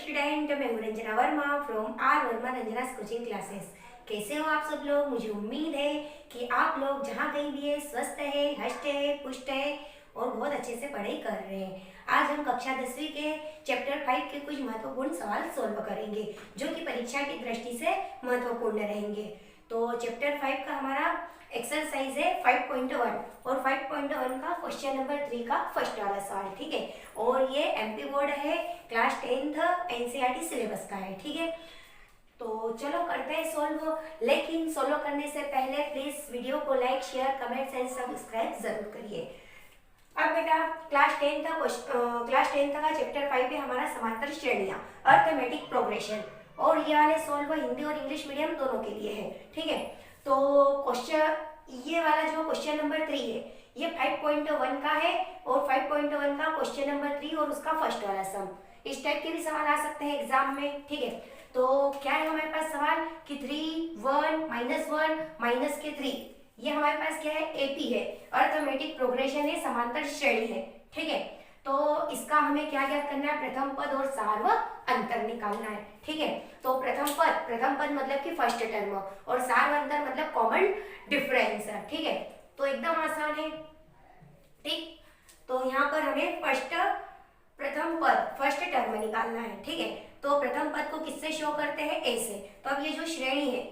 Student, मैं हूँ Ranjana Verma from R Verma रंजना's कोचिंग क्लासेस। कैसे हो आप सब लोग? मुझे उम्मीद है कि आप लोग जहाँ कहीं भी है स्वस्थ है, हष्ट है, पुष्ट है और बहुत अच्छे से पढ़ाई कर रहे हैं। आज हम कक्षा 10वीं के चैप्टर 5 के कुछ महत्वपूर्ण सवाल सोल्व करेंगे जो कि परीक्षा की दृष्टि से महत्वपूर्ण रहेंगे। तो चैप्टर 5 का हमारा एक्सरसाइज है 5.1 और 5.1 का क्वेश्चन नंबर 3 का फर्स्ट वाला सवाल, ठीक है। और ये एमपी बोर्ड है, क्लास 10th एनसीईआरटी सिलेबस का है, ठीक है। तो चलो करते हैं सॉल्व, लेकिन सॉल्व करने से पहले प्लीज वीडियो को like, share, comments and subscribe जरूर करिए। अब बेटा क्लास 10th का चैप्टर 5 है हमारा समांतर श्रेणियां, अर्थमेटिक प्रोग्रेशन, और ये वाले सॉल्व हिंदी और इंग्लिश मीडियम दोनों के लिए है, ठीक है। तो क्वेश्चन ये वाला जो क्वेश्चन नंबर 3 है ये 5.1 का है और 5.1 का क्वेश्चन नंबर 3 और उसका फर्स्ट वाला सम। इस टाइप के भी सवाल आ सकते हैं एग्जाम में, ठीक है। तो क्या है हमारे पास सवाल कि 3 1 -1 माइनस के 3, ये हमारे पास क्या है एपी है, अर्थमेटिक प्रोग्रेशन है, समांतर श्रेणी है, ठीक है। तो इसका हमें क्या ज्ञात करना है? प्रथम पद और सार्व अंतर निकालना है, ठीक है। तो प्रथम पद मतलब कि फर्स्ट टर्म और सार्व अंतर मतलब कॉमन डिफरेंस, ठीक है। तो एकदम आसान है, ठीक। तो यहाँ पर हमें प्रथम पद फर्स्ट टर्म निकालना है, ठीक है। तो प्रथम पद को किससे शो करते हैं? ए से। तो अब ये जो श्रेणी है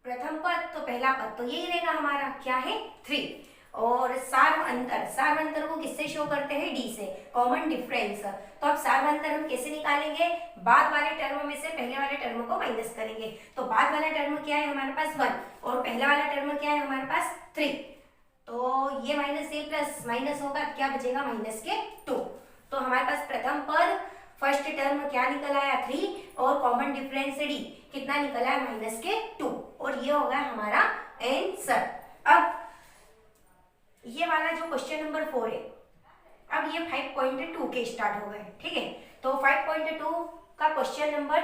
प्रथम पद तो पहला पद तो यही रहेगा हमारा, क्या है 3। और सार्व अंतर को किससे शो करते हैं? डी से, कॉमन डिफरेंस। तो अब सार्व अंतर हम कैसे निकालेंगे? बाद वाले टर्म में से पहले वाले टर्म को माइनस करेंगे। तो बाद वाला टर्म क्या है हमारे पास? 1 और पहला वाला टर्म क्या है हमारे पास? 3। तो ये माइनस ए प्लस माइनस होगा, क्या बचेगा? माइनस के 2। तो हमारे पास प्रथम पद फर्स्ट टर्म क्या निकल आया? 3 और कॉमन डिफरेंस डी कितना निकला है? माइनस के 2। और ये होगा हमारा आंसर। अब ये वाला जो क्वेश्चन नंबर 4 है, अब ये 5.2 के स्टार्ट हो गए, ठीक है। तो 5.2 का क्वेश्चन नंबर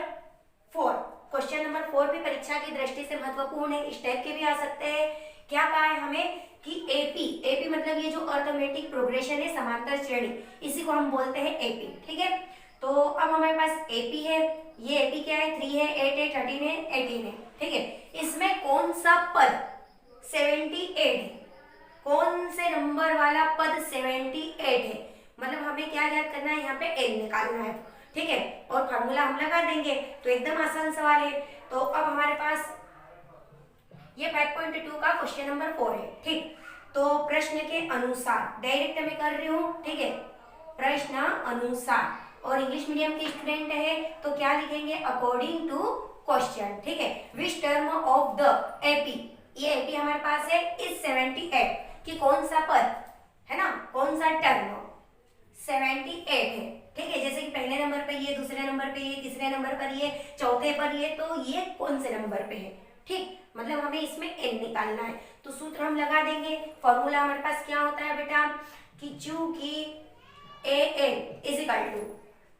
4 भी परीक्षा की दृष्टि से महत्वपूर्ण है। इस टाइप के भी आ सकते हैं। क्या कहा है हमें कि एपी मतलब ये जो अर्थमेटिक प्रोग्रेशन है, समांतर श्रेणी, इसी को हम बोलते हैं एपी, ठीक है। तो अब हमारे पास एपी है, ये एपी क्या है? 3 है, 8 है, 13 है, 18 है, ठीक है। इसमें कौन सा पद 78 है? कौन से नंबर वाला पद 78 है? मतलब हमें क्या याद करना है? यहाँ पे एन निकालना है, ठीक है। और फार्मूला हम लगा देंगे, तो एकदम आसान सवाल है। तो अब हमारे पास ये 5.2 का क्वेश्चन नंबर 4 है, ठीक। तो प्रश्न के अनुसार डायरेक्ट मैं कर रही हूँ, ठीक है। प्रश्न अनुसार, और इंग्लिश मीडियम के स्टूडेंट है तो क्या लिखेंगे? अकॉर्डिंग टू क्वेश्चन, ठीक है। Which term of the AP, ये एपी हमारे पास है इस 78 कि कौन सा पद है ना, कौन सा टर्म 78 है, ठीक है। जैसे कि पहले नंबर पे ये, दूसरे नंबर पे ये, तीसरे नंबर पर ये, चौथे पर ये, तो ये कौन से नंबर पे है, ठीक। मतलब हमें इसमें एन निकालना है। तो सूत्र हम लगा देंगे। फॉर्मूला हमारे पास क्या होता है बेटा कि चूंकि A N is equal to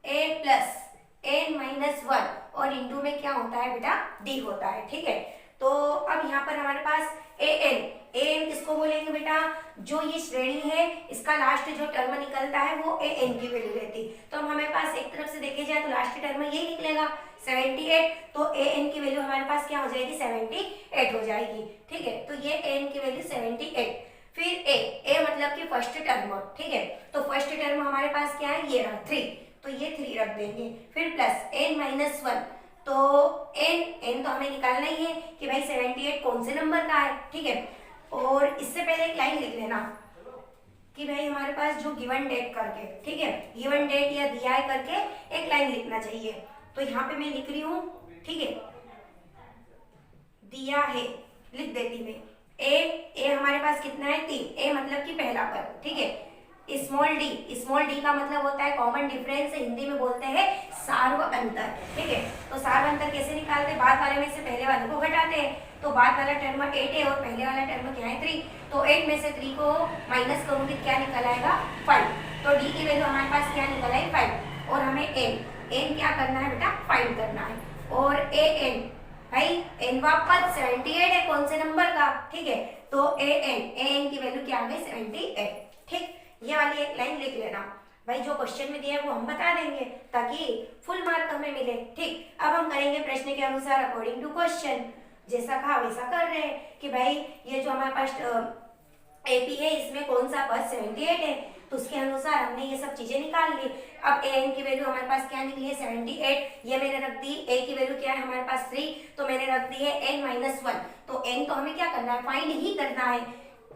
A plus N minus 1 और इंटू में क्या होता है बेटा? डी होता है, ठीक है। तो अब यहाँ पर हमारे पास ए एन किसको बोलेंगे बेटा? जो ये श्रेणी है इसका लास्ट जो टर्म निकलता है वो ए एन की वैल्यू रहती। तो हम हमारे पास एक तरफ से देखे जाए तो लास्ट टर्म यही निकलेगा 78, तो ए एन की वैल्यू हमारे पास क्या हो जाएगी? 78 हो जाएगी, ठीक है। तो ये ए एन की वैल्यू 78। फिर ए मतलब कि फर्स्ट टर्म, ठीक है। तो फर्स्ट टर्म हमारे पास क्या है? ये रहा 3, तो ये 3 रख देंगे। फिर प्लस एन माइनस 1, तो एन तो हमें निकालना ही है कि भाई 78 कौन से नंबर का है, ठीक है। और इससे पहले एक लाइन लिख लेना कि भाई हमारे पास जो गिवन डेट करके, ठीक है, गिवन डेट या दिया है करके एक लाइन लिखना चाहिए। तो यहाँ पे मैं लिख रही हूँ, ठीक है, दिया है लिख देती मैं। ए हमारे पास कितना है? 3। ए मतलब कि पहला पद, ठीक है। स्मॉल डी का मतलब होता है कॉमन डिफरेंस, हिंदी में बोलते हैं सार्व अंतर, ठीक है। तो सार्व अंतर कैसे निकालते हैं? बाद वाले में से पहले वाले को घटाते हैं। तो बाद वाला टर्म 8 है और पहले वाला टर्म क्या है? 3। तो 8 में से 3 को माइनस करूंगी, क्या निकल आएगा? 5। तो डी की वैल्यू हमारे पास क्या निकल आई? 5। और हमें एन क्या करना है बेटा? फाइंड करना है। और ए एन, भाई एनवा पद 78 है, कौन से नंबर का, ठीक है। तो ए एन की वैल्यू क्या आ गई? 78, ठीक। ये वाली एक लाइन लिख लेना। भाई जो क्वेश्चन में दिया है वो हम बता देंगे ताकि फुल मार्क हमें मिले। ठीक, अब हम करेंगे प्रश्न के अनुसार अकॉर्डिंग टू क्वेश्चन। जैसा कहा वैसा कर रहे हैं कि भाई ये जो हमारे पास एपी है इसमें कौन सा पद 78 है, तो उसके अनुसार हमने ये सब चीजें निकाल ली। अब एन की वैल्यू हमारे पास क्या निकली है 78, ये मैंने रख दी। ए की वैल्यू क्या है हमारे पास 3, तो मैंने रख दी है n-1। तो n तो हमें क्या करना है, फाइंड ही करना है।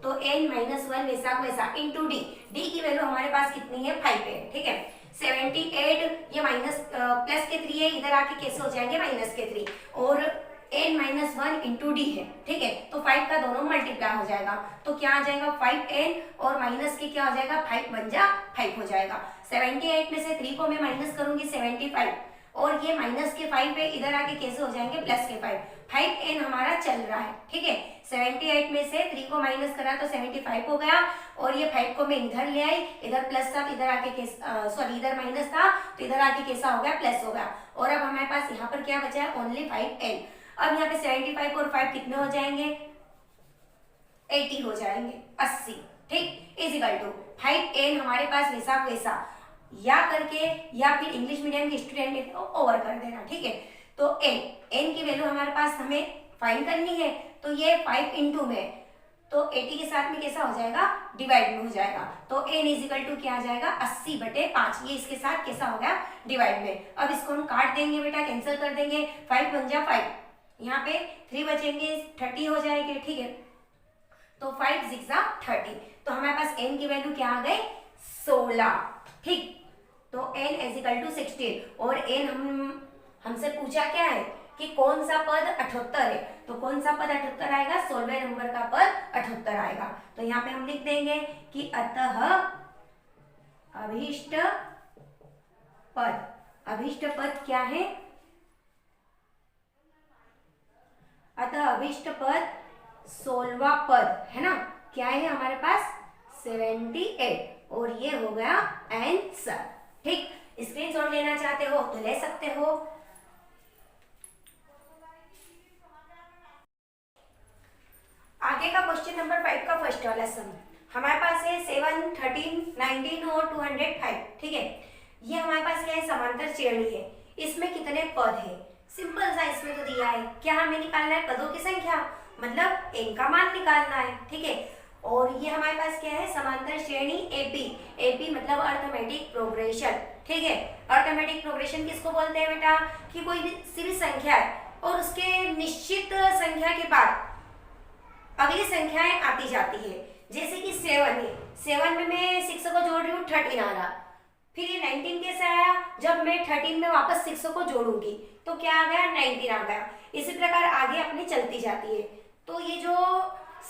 तो n-1 वैसा वैसा इंटू डी। डी की वैल्यू हमारे पास कितनी है 5 है। ठीक है, 78 ये माइनस प्लस के 3 है, इधर आके कैसे हो जाएंगे माइनस के 3, और n-1 इंटू डी है। ठीक है, तो 5 का दोनों मल्टीप्लाई हो जाएगा, तो क्या आ जाएगा 5n और माइनस के क्या हो जाएगा 5 बन जा 5 हो जाएगा। 78 में से 3 को मैं माइनस करूंगी 75, और ये माइनस के 5 है, इधर आके कैसे हो जाएंगे प्लस के 5। 5n हमारा चल रहा है। ठीक है, 78 में से 3 को माइनस करा तो 75 हो गया, और ये 5 को मैं इधर ले आई, इधर प्लस था तो इधर आके सॉरी इधर माइनस था तो इधर आके कैसा हो गया प्लस हो गया। और अब हमारे पास यहाँ पर क्या बचा है ओनली 5n। अब यहाँ पे 75 और 5 कितने हो जाएंगे 80 हो जाएंगे 80। ठीक, इजिकल टू 5n हमारे पास वैसा वैसा या करके, या फिर इंग्लिश मीडियम के स्टूडेंट है तो ओवर कर देना। ठीक है, तो n की वैल्यू हमारे पास हमें फाइंड करनी है, तो ये 5 इंटू में तो 80 के साथ में कैसा हो जाएगा डिवाइड में हो जाएगा, तो n इजिकल टू क्या आ जाएगा 80/5। ये इसके साथ कैसा हो गया डिवाइड में। अब इसको हम काट देंगे बेटा, कैंसिल कर देंगे, 5 बन जा 5, यहाँ पे 3 बचेंगे 30 हो जाएंगे। ठीक है, तो 5 6 30, तो हमारे पास n की वैल्यू क्या आ गई 16। ठीक, तो n इजिकल टू 16, और n हमसे पूछा क्या है कि कौन सा पद 78 है, तो कौन सा पद 78 आएगा 16वें नंबर का पद 78 आएगा। तो यहाँ पे हम लिख देंगे कि अतः अभीष्ट पद क्या है, अतः अभीष्ट पद 16वां पद है ना, क्या है हमारे पास 78, और ये हो गया आंसर। ठीक, स्क्रीनशॉट लेना चाहते हो तो ले सकते हो। आगे का क्वेश्चन नंबर 5 का फर्स्ट वाला सम हमारे पास है 7, 13, 19 और 205। ठीक है, ये हमारे पास क्या है समांतर श्रेणी है, इसमें कितने पद है, सिंपल सा इसमें तो दिया है, क्या हमें निकालना है पदों की संख्या, मतलब n का मान निकालना है। ठीक है, और ये हमारे पास क्या है समांतर श्रेणी एपी मतलब अर्थमेटिक प्रोग्रेशन। ठीक है, अर्थमेटिक प्रोग्रेशन किसको बोलते हैं बेटा, कि कोई भी सी भी संख्या है और उसके निश्चित संख्या के बाद अगली संख्याएं आती जाती है। जैसे कि 7 है, 7 में मैं 6 को जोड़ रही हूँ 13 आ रहा, फिर ये 19 कैसे आया, जब मैं 13 में वापस 6 को जोड़ूंगी तो क्या आ गया 19 आ गया। इसी प्रकार आगे अपनी चलती जाती है। तो ये जो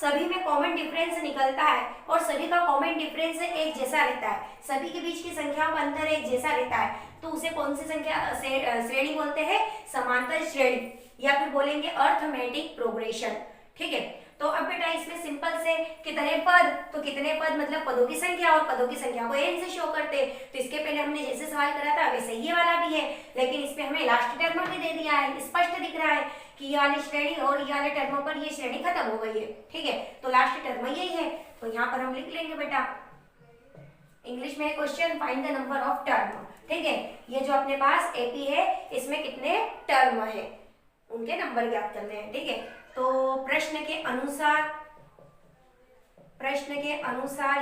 सभी में कॉमन डिफरेंस निकलता है और सभी का कॉमन डिफरेंस एक जैसा रहता है, सभी के बीच की संख्याओं का अंतर एक जैसा रहता है, तो उसे कौन सी संख्या श्रेणी बोलते हैं समांतर श्रेणी, या फिर बोलेंगे अर्थमेटिक प्रोग्रेशन। ठीक है, तो अब बेटा इसमें सिंपल से कितने पद, तो कितने पद मतलब पदों की संख्या, और पदों की संख्या को n से शो करते। तो इसके पहले हमने जैसे सवाल करा था वैसे ये वाला भी है, लेकिन इसमें हमें लास्ट टर्म भी दे दिया है, स्पष्ट दिख रहा है कि ये वाली श्रेणी और ये वाले टर्मों पर ये श्रेणी खत्म हो गई है। ठीक है, तो लास्ट टर्म यही है, तो यहाँ पर हम लिख लेंगे बेटा इंग्लिश में question find the number of term. ठीक है, ये जो अपने पास एपी है इसमें कितने टर्म है उनके नंबर ज्ञात करने हैं। ठीक है, तो प्रश्न के अनुसार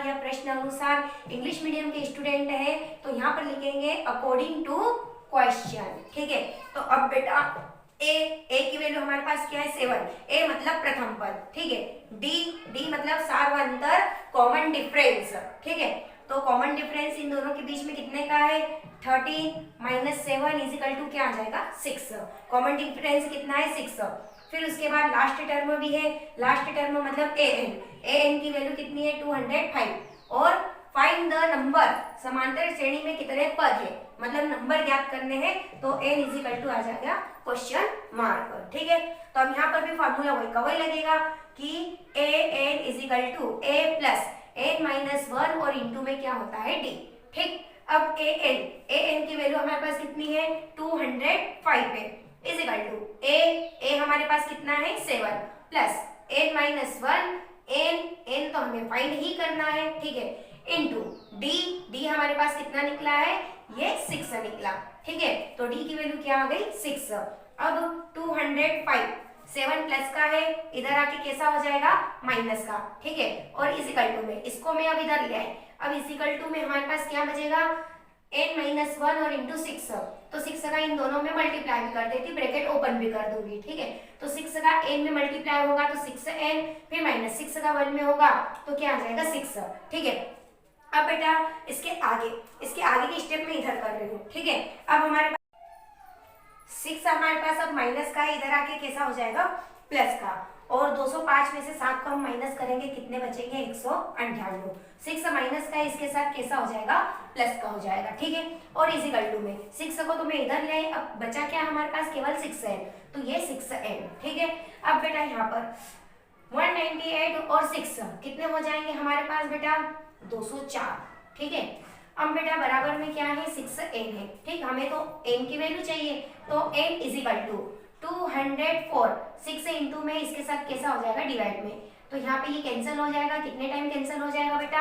या प्रश्न अनुसार इंग्लिश मीडियम के स्टूडेंट है तो यहाँ पर लिखेंगे अकॉर्डिंग टू क्वेश्चन। ठीक है, तो अब बेटा ए की वैल्यू हमारे पास क्या है 7, ए मतलब प्रथम पद। ठीक है, डी मतलब सार्वंतर कॉमन डिफरेंस। ठीक है, तो कॉमन डिफरेंस इन दोनों के बीच में कितने का है 13 - 7 इजिकल टू क्या आ जाएगा 6। कॉमन डिफरेंस कितना है 6। फिर उसके बाद लास्ट टर्म भी है, लास्ट टर्म मतलब एन की वैल्यू कितनी है 205, और फाइंड द नंबर समांतर श्रेणी में कितने पद है मतलब नंबर ज्ञात करने हैं, तो n इजिकल टू आ जाएगा क्वेश्चन मार्क। ठीक है, तो अब यहाँ पर भी फॉर्मूला वही का वही लगेगा कि an is equal to a plus n-1 और इंटू में क्या होता है d। ठीक, अब an की वैल्यू हमारे पास कितनी है 205 है, इजिकल टू a हमारे पास कितना है 7 प्लस n-1 n तो हमें फाइंड ही करना है। ठीक है, इनटू डी हमारे पास कितना निकला है, ये 6 निकला। ठीक है, तो डी की वैल्यू क्या आ गई 6। अब 205 7 प्लस का है, इधर आके कैसा हो जाएगा माइनस का। ठीक है, और इजिकल टू में इसको मैं अब इधर ले आई, अब इजिकल टू में हमारे पास क्या बचेगा n-1 और इंटू 6, तो 6 का इन दोनों में मल्टीप्लाई भी कर देती, ब्रैकेट ओपन भी कर दूंगी। ठीक है, तो 6 का n में मल्टीप्लाई होगा तो 6n, फिर माइनस 6 का 1 में होगा तो क्या आ जाएगा 6। ठीक है, अब बेटा इसके आगे की स्टेप में इधर कर रही हूँ। ठीक है, अब हमारे पास 6 हमारे पास अब माइनस का है, इधर आके कैसा हो जाएगा प्लस का, और 205 में से 7 को हम माइनस करेंगे, कितने बचेंगे 198। 6 माइनस का इसके साथ कैसा हो जाएगा प्लस का हो जाएगा। ठीक है, और इजिकल टू में 6 को तो मैं इधर ले आई, अब बचा क्या हमारे पास केवल 6n, तो ये 6n। ठीक है, अब बेटा यहाँ पर 198 और 6 कितने हो जाएंगे हमारे पास बेटा 204। ठीक है, अब बेटा बराबर में क्या है 6n है। ठीक, हमें तो n की वैल्यू चाहिए, तो n इजिकल टू 204, 6 इंटू में इसके साथ कैसा हो जाएगा डिवाइड में, तो यहाँ पे ये कैंसिल हो जाएगा, कितने टाइम कैंसिल हो जाएगा बेटा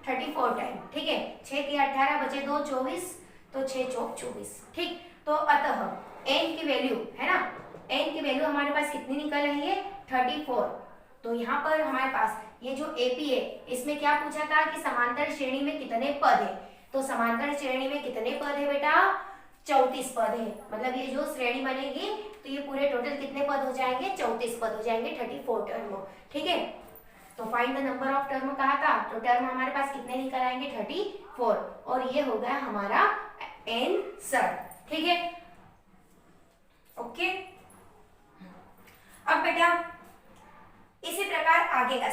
34 टाइम। ठीक है, 6 3 18 बचे 2 24, तो 6 चौक 24। ठीक, तो अतः n की वैल्यू है ना, n की वैल्यू हमारे पास कितनी निकल रही है 34। तो यहाँ पर हमारे पास ये जो AP है इसमें क्या पूछा था कि समांतर श्रेणी में कितने पद है, तो समांतर श्रेणी में कितने पद है बेटा 34 पद है। मतलब ये जो श्रेणी बनेगी तो ये पूरे टोटल कितने पद हो जाएंगे 34 पद हो जाएंगे, 34 टर्म। ठीक है, तो find the number of term कहा था, तो टर्म हमारे पास कितने निकल आएंगे 34, और ये हो गया हमारा आंसर। ठीक है, ओके। अब बेटा इसी प्रकार आगे का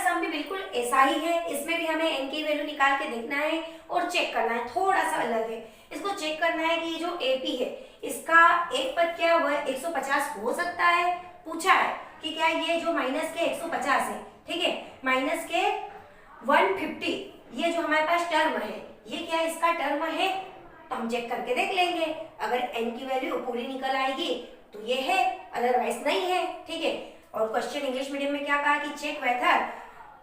सम भी बिल्कुल ऐसा ही है, इसमें भी हमें n की वैल्यू निकाल के देखना है और चेक करना है, थोड़ा सा अलग है। इसको चेक करना है कि ये जो AP है इसका एक पद क्या हुआ है 150 हो सकता है, पूछा है कि क्या ये जो माइनस के 150 है, ठीक है, माइनस के 150 ये जो हमारे पास टर्म है ये क्या इसका टर्म है, तो हम चेक करके देख लेंगे। अगर n की वैल्यू पूरी निकल आएगी तो ये है, अदरवाइज नहीं है। ठीक है, और क्वेश्चन इंग्लिश मीडियम में क्या कहा कि check whether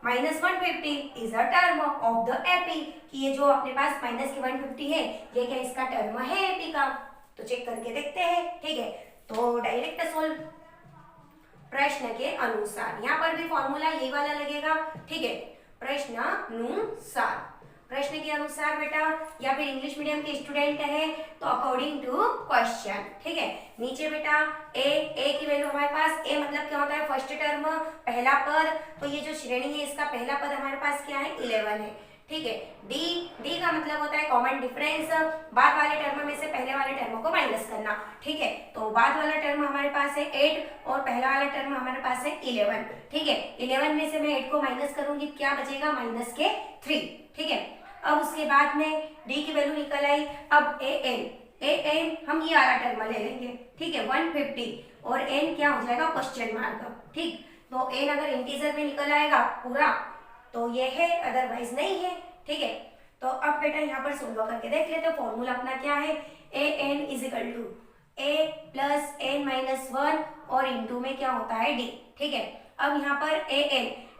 -150 is a term of the AP, कि ये जो अपने पास माइनस के 150 है ये क्या इसका टर्म है AP का, तो चेक करके देखते हैं। ठीक है, तो डायरेक्ट सोल्व प्रश्न के अनुसार, यहाँ पर भी फॉर्मूला यही वाला लगेगा। ठीक है, प्रश्नानुसार, प्रश्न के अनुसार बेटा, या फिर इंग्लिश मीडियम के स्टूडेंट है तो अकॉर्डिंग टू क्वेश्चन। ठीक है, नीचे बेटा ए की वैल्यू हमारे पास, ए मतलब क्या होता है फर्स्ट टर्म पहला पद, तो ये जो श्रेणी है इसका पहला पद हमारे पास क्या है 11 है। ठीक है, डी का मतलब होता है कॉमन डिफरेंस, बाद वाले टर्म में से पहले वाले टर्म को माइनस करना। ठीक है, तो बाद वाला टर्म हमारे पास है 8 और पहला वाला टर्म हमारे पास है 11। ठीक है, 11 में से मैं 8 को माइनस करूंगी, क्या बचेगा माइनस के 3। ठीक है, अब उसके बाद में डी की वैल्यू निकल आई। अब एन हम ये वाला टर्म ले लेंगे। ठीक है, 150 और एन क्या हो जाएगा क्वेश्चन मार्क। ठीक, तो एन अगर इंटीजर में निकल आएगा पूरा तो ये है, अदरवाइज नहीं है। ठीक है, तो अब बेटा यहाँ पर सोल्व करके देख लेते हैं। फॉर्मूला अपना क्या है, A N is equal to A plus N minus 1 और इंटू में क्या होता है डी। ठीक है, अब यहाँ पर ए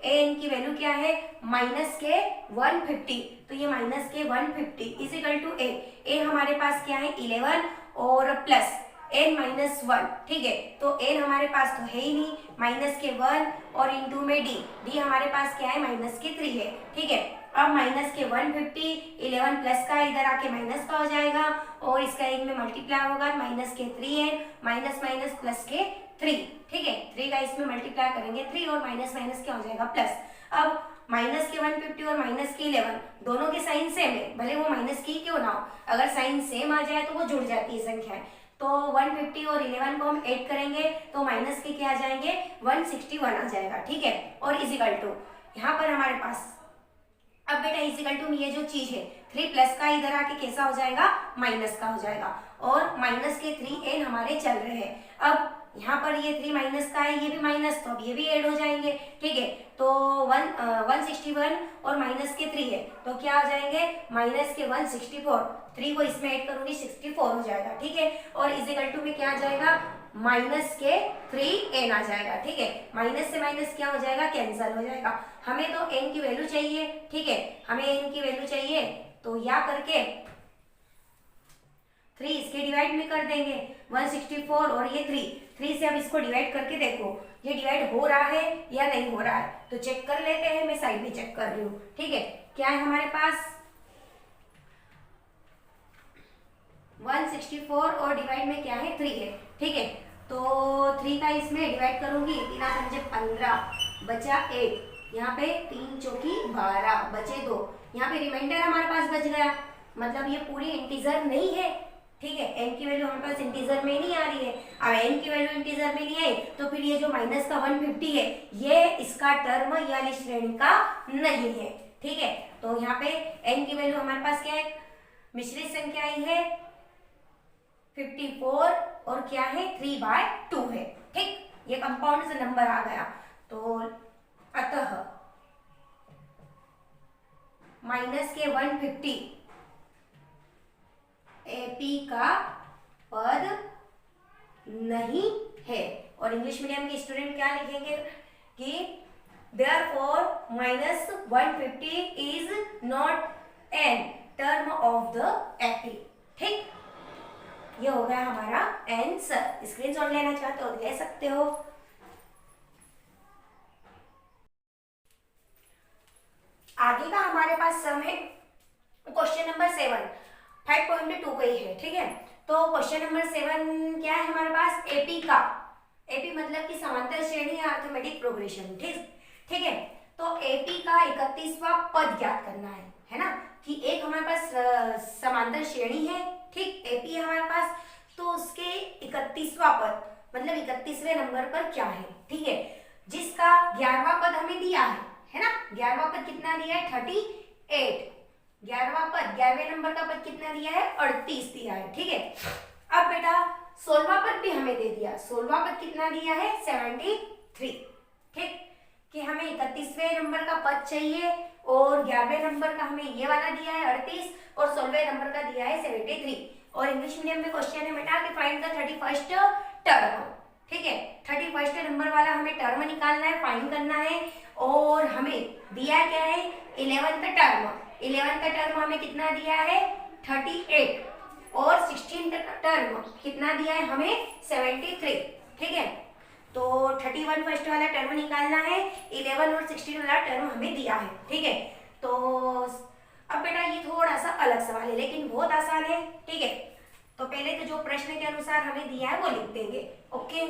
एन की वैल्यू क्या है माइनस के 150, तो ये माइनस के 150 इज इक्वल टू ए हमारे पास क्या है 11 और प्लस n माइनस 1। ठीक है, तो n हमारे पास तो है ही नहीं, माइनस के 1 और इंटू में डी हमारे पास क्या है माइनस के 3 है। ठीक है, अब माइनस के 150 11 प्लस का इधर आके माइनस का हो जाएगा और इसका एक में मल्टीप्लाई होगा, माइनस के 3n माइनस माइनस प्लस के 3। ठीक है, 3 का इसमें मल्टीप्लाई करेंगे 3 और माइनस माइनस क्या हो जाएगा प्लस। अब माइनस के 150 और माइनस के 11 दोनों के साइन सेम है, भले वो माइनस की क्यों ना हो, अगर साइन सेम आ जाए तो वो जुड़ जाती है संख्या। तो 150 और 11 को हम ऐड करेंगे तो माइनस के क्या आ जाएंगे 161 आ जाएगा। ठीक है, और इजिकल टू यहाँ पर हमारे पास, अब बेटा इजिकल टू में ये जो चीज है 3 प्लस का इधर आके कैसा हो जाएगा माइनस का हो जाएगा, और माइनस के 3n हमारे चल रहे हैं। अब यहाँ पर ये 3 माइनस का है, ये भी माइनस, तो अब ये भी ऐड हो जाएंगे। ठीक है, तो 161 और माइनस के 3 है तो क्या आ जाएंगे माइनस के 164, 3 को इसमें ऐड करूंगी 64 हो जाएगा। ठीक है, और इजिकल टू में क्या आ जाएगा माइनस के 3n आ जाएगा। ठीक है, माइनस से माइनस क्या हो जाएगा, कैंसल हो जाएगा। हमें तो n की वैल्यू चाहिए। ठीक है, हमें n की वैल्यू चाहिए, तो या करके 3 इसके डिवाइड में कर देंगे, 164 और ये 3 से अब इसको डिवाइड करके देखो ये डिवाइड हो रहा है या नहीं हो रहा है, तो चेक कर लेते हैं। मैं साइड में चेक कर रही हूँ। ठीक है, क्या है हमारे पास 164 और डिवाइड में क्या है 3 है। ठीक है, तो 3 का इसमें डिवाइड करूंगी, 3 15 बचा 1, यहाँ पे 3 चौकी 12 बचे 2, यहाँ पे रिमाइंडर हमारे पास बच गया, मतलब ये पूरी इंटीजर नहीं है। ठीक है, n की वैल्यू हमारे पास इंटीजर में नहीं आ रही है। अब n की वैल्यू इंटीजर में नहीं आई तो फिर ये जो माइनस का 150 है ये इसका टर्म यानी श्रेणी का नहीं है। ठीक है, तो यहाँ पे n की वैल्यू हमारे पास क्या है, मिश्रित संख्या आई है 54 और क्या है 3/2 है। ठीक, ये कंपाउंड से नंबर आ गया, तो अतः माइनस के 150 एपी का पद नहीं है। और इंग्लिश मीडियम के स्टूडेंट क्या लिखेंगे कि therefore minus 150 is not an term of the AP. ठीक, ये हो गया हमारा आंसर। स्क्रीनशॉट लेना चाहते हो ले सकते हो। आगे का हमारे पास सम है क्वेश्चन नंबर 7, 5.2 का ही है। ठीक है, तो क्वेश्चन नंबर 7 क्या है हमारे पास, एपी का, एपी मतलब कि समांतर श्रेणी या अर्थमेटिक प्रोग्रेशन। ठीक है, तो एपी का 31वां पद ज्ञात करना है ना, कि एक हमारे पास समांतर श्रेणी है। ठीक, एपी है हमारे पास, तो उसके 31वां पद मतलब 31वें नंबर पर क्या है। ठीक है, जिसका 11वां पद हमें दिया है ना, 11वां पद कितना दिया है 38, 11वां पद 11वें नंबर का पद कितना दिया है 38 दिया है। ठीक है, अब बेटा 16वां पद भी हमें दे दिया, 16वां पद कितना दिया है 73। ठीक, कि हमें 31वें नंबर का पद चाहिए और 11वें नंबर का हमें ये वाला दिया है 38 और 16वें नंबर का दिया है 73। और इंग्लिश मीडियम में क्वेश्चन है बेटा कि फाइंड द 31st टर्म। ठीक है, 31st नंबर वाला हमें टर्म निकालना है, फाइंड करना है। और हमें दिया क्या है 11th टर्म, 11th टर्म हमें कितना दिया है 38 और 16th टर्म कितना दिया है हमें 73। ठीक है, तो 31 फर्स्ट वाला टर्म निकालना है, 11 और 16 वाला टर्म हमें दिया है। ठीक है, तो अब बेटा ये थोड़ा सा अलग सवाल है लेकिन बहुत आसान है। ठीक है, तो पहले तो जो प्रश्न के अनुसार हमें दिया है वो लिख देंगे। ओके,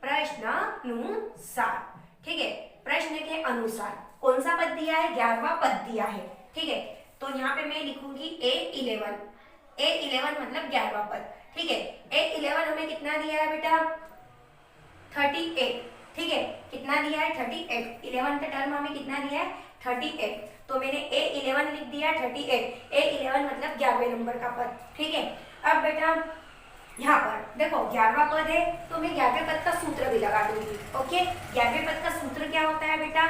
प्रश्नानुसार। ठीक है, प्रश्न के अनुसार कौन सा पद दिया है, 11वां पद दिया है। ठीक है, तो यहाँ पे मैं लिखूंगी A11, A11 मतलब 11वां पद। ठीक है, A11 हमें कितना दिया है बेटा 38। ठीक है, कितना दिया है 38, 11th टर्म हमें कितना दिया है 38, तो मैंने A11 लिख दिया 38, A11 मतलब 11वें नंबर का पद। ठीक है, अब बेटा यहाँ पर देखो 11वां पद है तो मैं 11वें पद का सूत्र भी लगा दूंगी। ओके, 11वें पद का सूत्र क्या होता है बेटा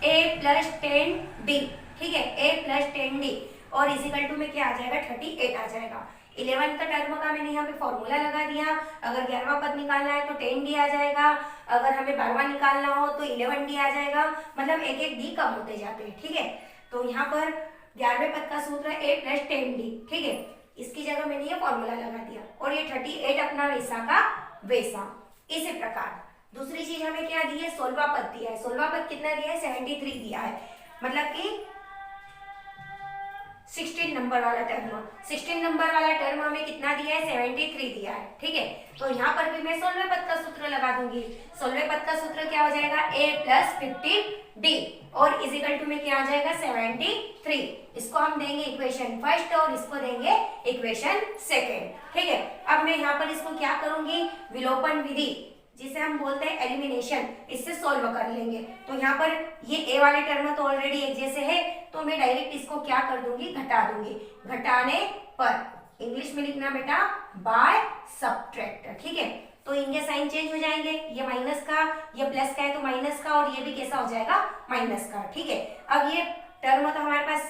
A + 10D। ठीक है, A + 10D और इजिकल टू में क्या आ जाएगा 38 आ जाएगा। 11th टर्म का मैंने यहाँ पे फॉर्मूला लगा दिया, अगर 11वां पद निकालना है तो 10D आ जाएगा, अगर हमें 12वां निकालना हो तो 11D आ जाएगा, मतलब एक एक डी कम होते जाते हैं। ठीक है, तो यहाँ पर 11वें पद का सूत्र A + 10D। ठीक है, इसकी जगह मैंने ये फॉर्मूला लगा दिया और ये 38 अपना वैसा का वैसा। इसी प्रकार दूसरी चीज हमें क्या दी है 16वां पद दिया है, 16वां पद कितना दिया है 73 दिया है, मतलब कि 16 नंबर वाला टर्म, 16 नंबर वाला टर्म हमें कितना दिया है 73 दिया है। ठीक है, तो यहाँ पर भी मैं 16वें पद का सूत्र लगा दूंगी। 16वें पद का सूत्र क्या हो जाएगा A + 15D और इजिकल टू में क्या आ जाएगा 73। इसको हम देंगे इक्वेशन फर्स्ट और इसको देंगे इक्वेशन सेकेंड। ठीक है, अब मैं यहाँ पर इसको क्या करूंगी विलोपन विधि जिसे हम बोलते हैं एलिमिनेशन, इससे सॉल्व कर लेंगे। तो यहाँ पर ये ए वाले टर्म तो ऑलरेडी एक जैसे है तो मैं डायरेक्ट इसको क्या कर दूंगी घटा दूंगी, घटाने पर इंग्लिश में लिखना बेटा बाय सब्ट्रैक्ट। ठीक है, तो इनके साइन चेंज हो जाएंगे, ये माइनस का ये प्लस का है तो माइनस का और ये भी कैसा हो जाएगा माइनस का। ठीक है, अब ये टर्म तो हमारे पास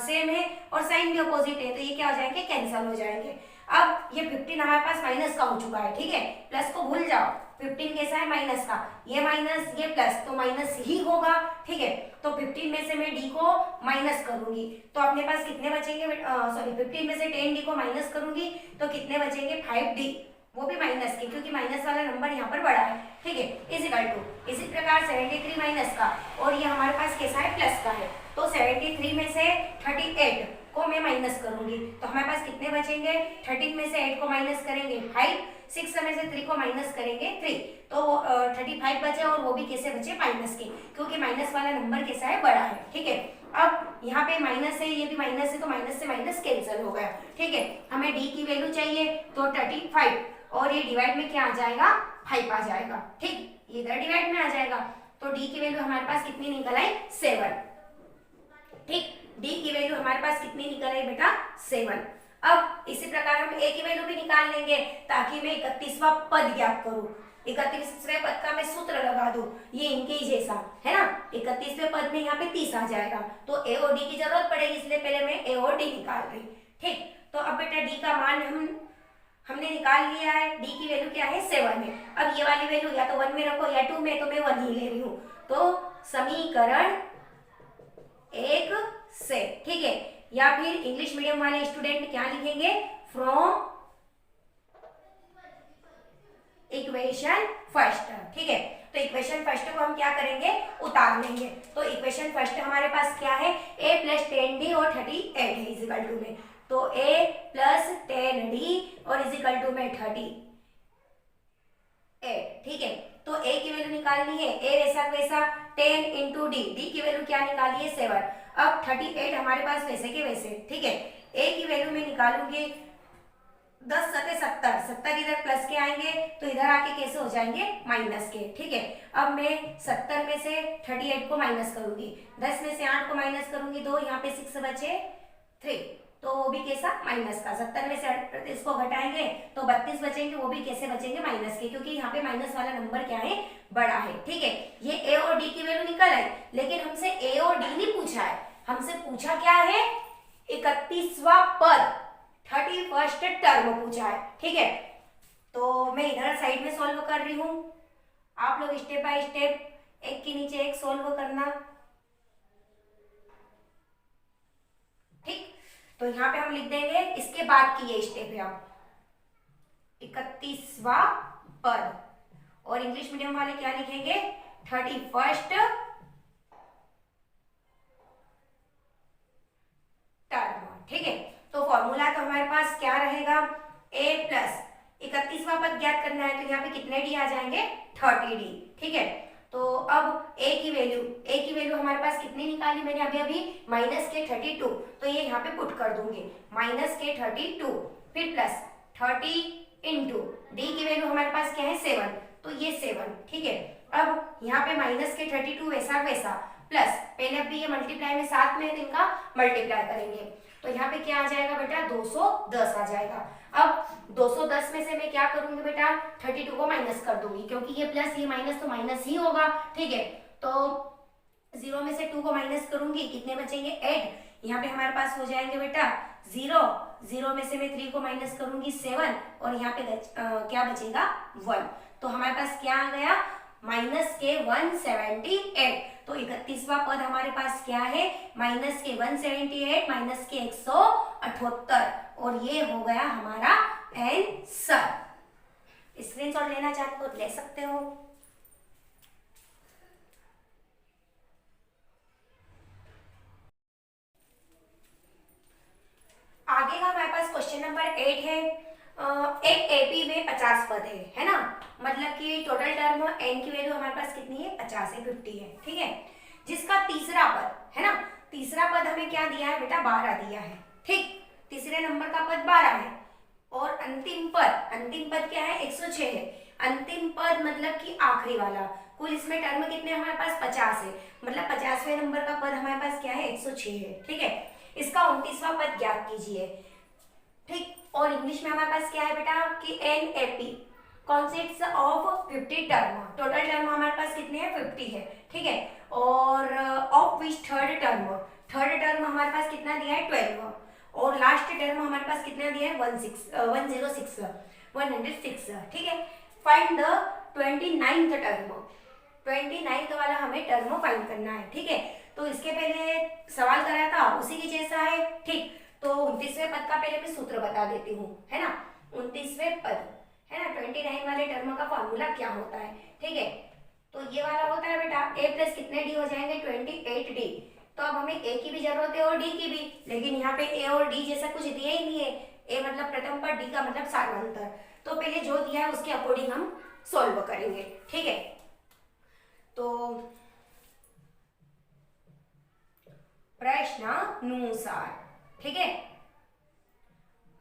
सेम है और साइन भी अपोजिट है तो ये क्या हो जाएंगे कैंसिल हो जाएंगे। अब ये 15 हमारे पास माइनस का हो चुका है, ठीक है, प्लस को भूल जाओ, 15 कैसा है माइनस का, ये माइनस ये प्लस तो माइनस ही होगा, ठीक है। तो 15 में से मैं डी को माइनस करूंगी तो अपने पास कितने बचेंगे, सॉरी 15 में से 10 डी को माइनस करूंगी तो कितने बचेंगे 5 डी, वो भी माइनस के क्योंकि माइनस वाला नंबर यहाँ पर बड़ा है, ठीक है, इजिकल टू इसी प्रकार 73 माइनस का और ये हमारे पास कैसा है प्लस का है, तो 73 में से 38 को मैं माइनस करूंगी तो हमारे पास कितने बचेंगे, 13 में से 8 को माइनस करेंगे 5, 6 में से 3 को माइनस करेंगे 3, तो 35 बचे और वो भी कैसे बचे माइनस के, क्योंकि माइनस वाला नंबर कैसा है बड़ा है, ठीक है। अब यहाँ पे माइनस है, ये भी माइनस है, तो माइनस से माइनस कैंसिल हो गया, ठीक है। हमें डी की वैल्यू चाहिए तो 35 और ये डिवाइड में क्या आ जाएगा 5 आ जाएगा, ठीक, ये इधर डिवाइड में आ जाएगा, तो डी की वैल्यू हमारे पास कितनी निकल आई 7, ठीक, डी की वैल्यू हमारे पास कितनी निकल आई बेटा 7। अब इसी प्रकार हम ए की वैल्यू भी निकाल लेंगे ताकि मैं 31वां पद ज्ञात करूं, 31वें पद का मैं सूत्र लगा दूं, ये इनके ही जैसा है ना, 31वें पद में यहाँ पे 30 आ जाएगा, तो ए और डी की जरूरत पड़ेगी, इसलिए पहले मैं ए और डी निकाल रही, ठीक। तो अब बेटा डी का मान हमने निकाल लिया है, डी की वैल्यू क्या है 7 है। अब ये वाली वैल्यू या तो 1 में रखो या 2 में, तो मैं 1 ही ले रही हूँ, तो समीकरण 1 से, ठीक है, या फिर इंग्लिश मीडियम वाले स्टूडेंट क्या लिखेंगे फ्रॉम इक्वेशन फर्स्ट, ठीक है। तो इक्वेशन फर्स्ट को हम क्या करेंगे उतार लेंगे, तो इक्वेशन फर्स्ट हमारे पास क्या है a प्लस 10d और 38 है इजिकल टू में, तो a प्लस 10d और इजिकल टू में 38, ठीक है। तो a की वैल्यू निकालनी है, a वैसा वैसा 10 इंटू डी, डी की वैल्यू क्या निकाली है 7, अब 38 हमारे पास वैसे के वैसे, ठीक है। a की वैल्यू में निकालूंगी 10 सते 70, 70 इधर प्लस के आएंगे तो इधर आके कैसे हो जाएंगे माइनस के, ठीक है। अब मैं 70 में से 38 को माइनस करूंगी, 10 में से 8 को माइनस करूंगी, 2 यहाँ पे 6 बचे 3, तो वो भी कैसा माइनस का, 70 में से इसको घटाएंगे तो 32 बचेंगे, वो भी कैसे बचेंगे माइनस के, क्योंकि यहाँ पे माइनस वाला नंबर क्या है बड़ा है, ठीक है। ये ए और डी की वैल्यू निकल आई, लेकिन हमसे ए और डी नहीं पूछा है, हमसे पूछा क्या है 31वां पद 31st टर्म पूछा है, ठीक है। तो मैं इधर साइड में सॉल्व कर रही हूं, आप लोग स्टेप बाय स्टेप एक के नीचे एक सॉल्व करना, ठीक। तो यहाँ पे हम लिख देंगे इसके बाद की ये स्टेप है, अब 31वां पद, और इंग्लिश मीडियम वाले क्या लिखेंगे 31st टर्म, ठीक है। तो फॉर्मूला तो हमारे पास क्या रहेगा a प्लस 31वां पद ज्ञात करना है, तो यहाँ पे कितने डी आ जाएंगे 30d, ठीक है। तो अब a की वैल्यू हमारे पास कितनी निकाली मैंने अभी अभी माइनस के 32, तो ये यहाँ पे पुट कर दूंगी माइनस के 32 फिर प्लस 30 इंटू डी की वैल्यू हमारे पास क्या है 7, तो ये 7, ठीक है। अब यहाँ पे माइनस के 32 वैसा वैसा प्लस पहले अभी ये मल्टीप्लाई में साथ में इनका मल्टीप्लाई करेंगे, तो यहाँ पे क्या आ जाएगा बेटा 210 आ जाएगा। अब 210 में से मैं क्या करूंगी बेटा 32 को माइनस कर दूंगी, क्योंकि ये प्लस ये माइनस तो माइनस ही होगा, ठीक है। तो 0 में से 2 को माइनस करूंगी, कितने बचेंगे 8, यहाँ पे हमारे पास हो जाएंगे बेटा 0 में से मैं 3 को माइनस करूंगी 7 और यहाँ पे क्या बचेगा 1, तो हमारे पास क्या आ गया माइनस के 178, तो 31वां पद हमारे पास क्या है माइनस के 178 माइनस के 178, और ये हो गया हमारा आंसर। स्क्रीनशॉट लेना चाहते हो ले सकते हो। आगे का हमारे पास क्वेश्चन नंबर 8 है, एक एपी में 50 पद है ना, मतलब कि टोटल टर्म एन की वैल्यू हमारे पास कितनी है 50 है 50 है, ठीक है। जिसका तीसरा पद है ना, तीसरा पद हमें क्या दिया है बेटा 12 दिया है, ठीक, तीसरे नंबर का पद 12 है, और अंतिम पद क्या है 106 है, अंतिम पद मतलब कि आखिरी वाला, कुल इसमें टर्म कितने हमारे पास 50 है, मतलब 50वें नंबर का पद हमारे पास क्या है 106 है, ठीक है। इसका 29वां पद ज्ञात कीजिए, ठीक। और इंग्लिश में हमारे पास क्या है बेटा कि NAP concepts of 50 term, total term हमारे पास कितने हैं 50 है, ठीक है। और ऑफ विच थर्ड टर्म हमारे पास कितना दिया है 12, और और लास्ट टर्म हमारे पास कितना दिया है 106, ठीक है। Find the 29th term, 29th वाला हमें टर्म फाइंड करना है, ठीक है। तो इसके पहले सवाल कराया था उसी के जैसा है, ठीक। तो 29वें पद का पहले मैं सूत्र बता देती हूँ, है ना। 29वें पद है ना, 29 वाले टर्म का फॉर्मूला क्या होता है, ठीक है। तो ये वाला होता है बेटा a प्लस कितने डी हो जाएंगे 28d। तो अब हमें a की भी जरूरत है और d की भी, लेकिन यहाँ पे a और d जैसा कुछ दिया ही नहीं है। a मतलब प्रथम पद, d का मतलब सार्वंतर। तो पहले जो दिया है उसके अकॉर्डिंग हम सॉल्व करेंगे, ठीक है। तो प्रश्नानुसार, ठीक है,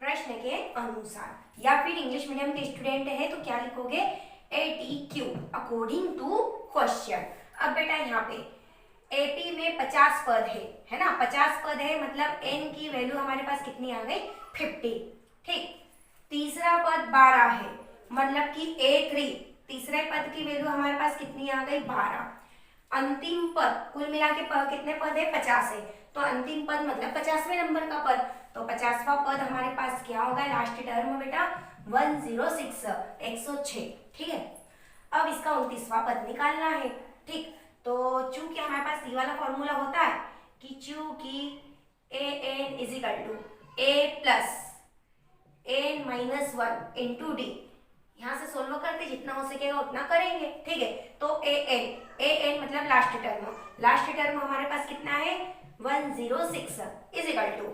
प्रश्न के अनुसार, या फिर इंग्लिश मीडियम के स्टूडेंट है तो क्या लिखोगे ATQ अकॉर्डिंग टू क्वेश्चन। अब बेटा यहाँ पे AP में 50 पद है ना, 50 पद है मतलब n की वैल्यू हमारे पास कितनी आ गई 50, ठीक। तीसरा पद 12 है मतलब कि A3, तीसरे पद की वैल्यू हमारे पास कितनी आ गई 12। अंतिम पद कुल मिला के कितने पद है 50 है, तो अंतिम पद मतलब 50वें नंबर का पद, तो 50वां पद हमारे पास क्या होगा लास्ट टर्म बेटा 106, 106, ठीक है। अब इसका 29वां पद निकालना है, ठीक। तो चूंकि हमारे पास ये वाला फॉर्मूला होता है कि चूंकि an is equal to a plus n minus 1 into d, यहाँ से सोल्व करते जितना हो सकेगा उतना करेंगे, ठीक है। तो an मतलब लास्ट टर्म हमारे पास कितना है 106 is equal to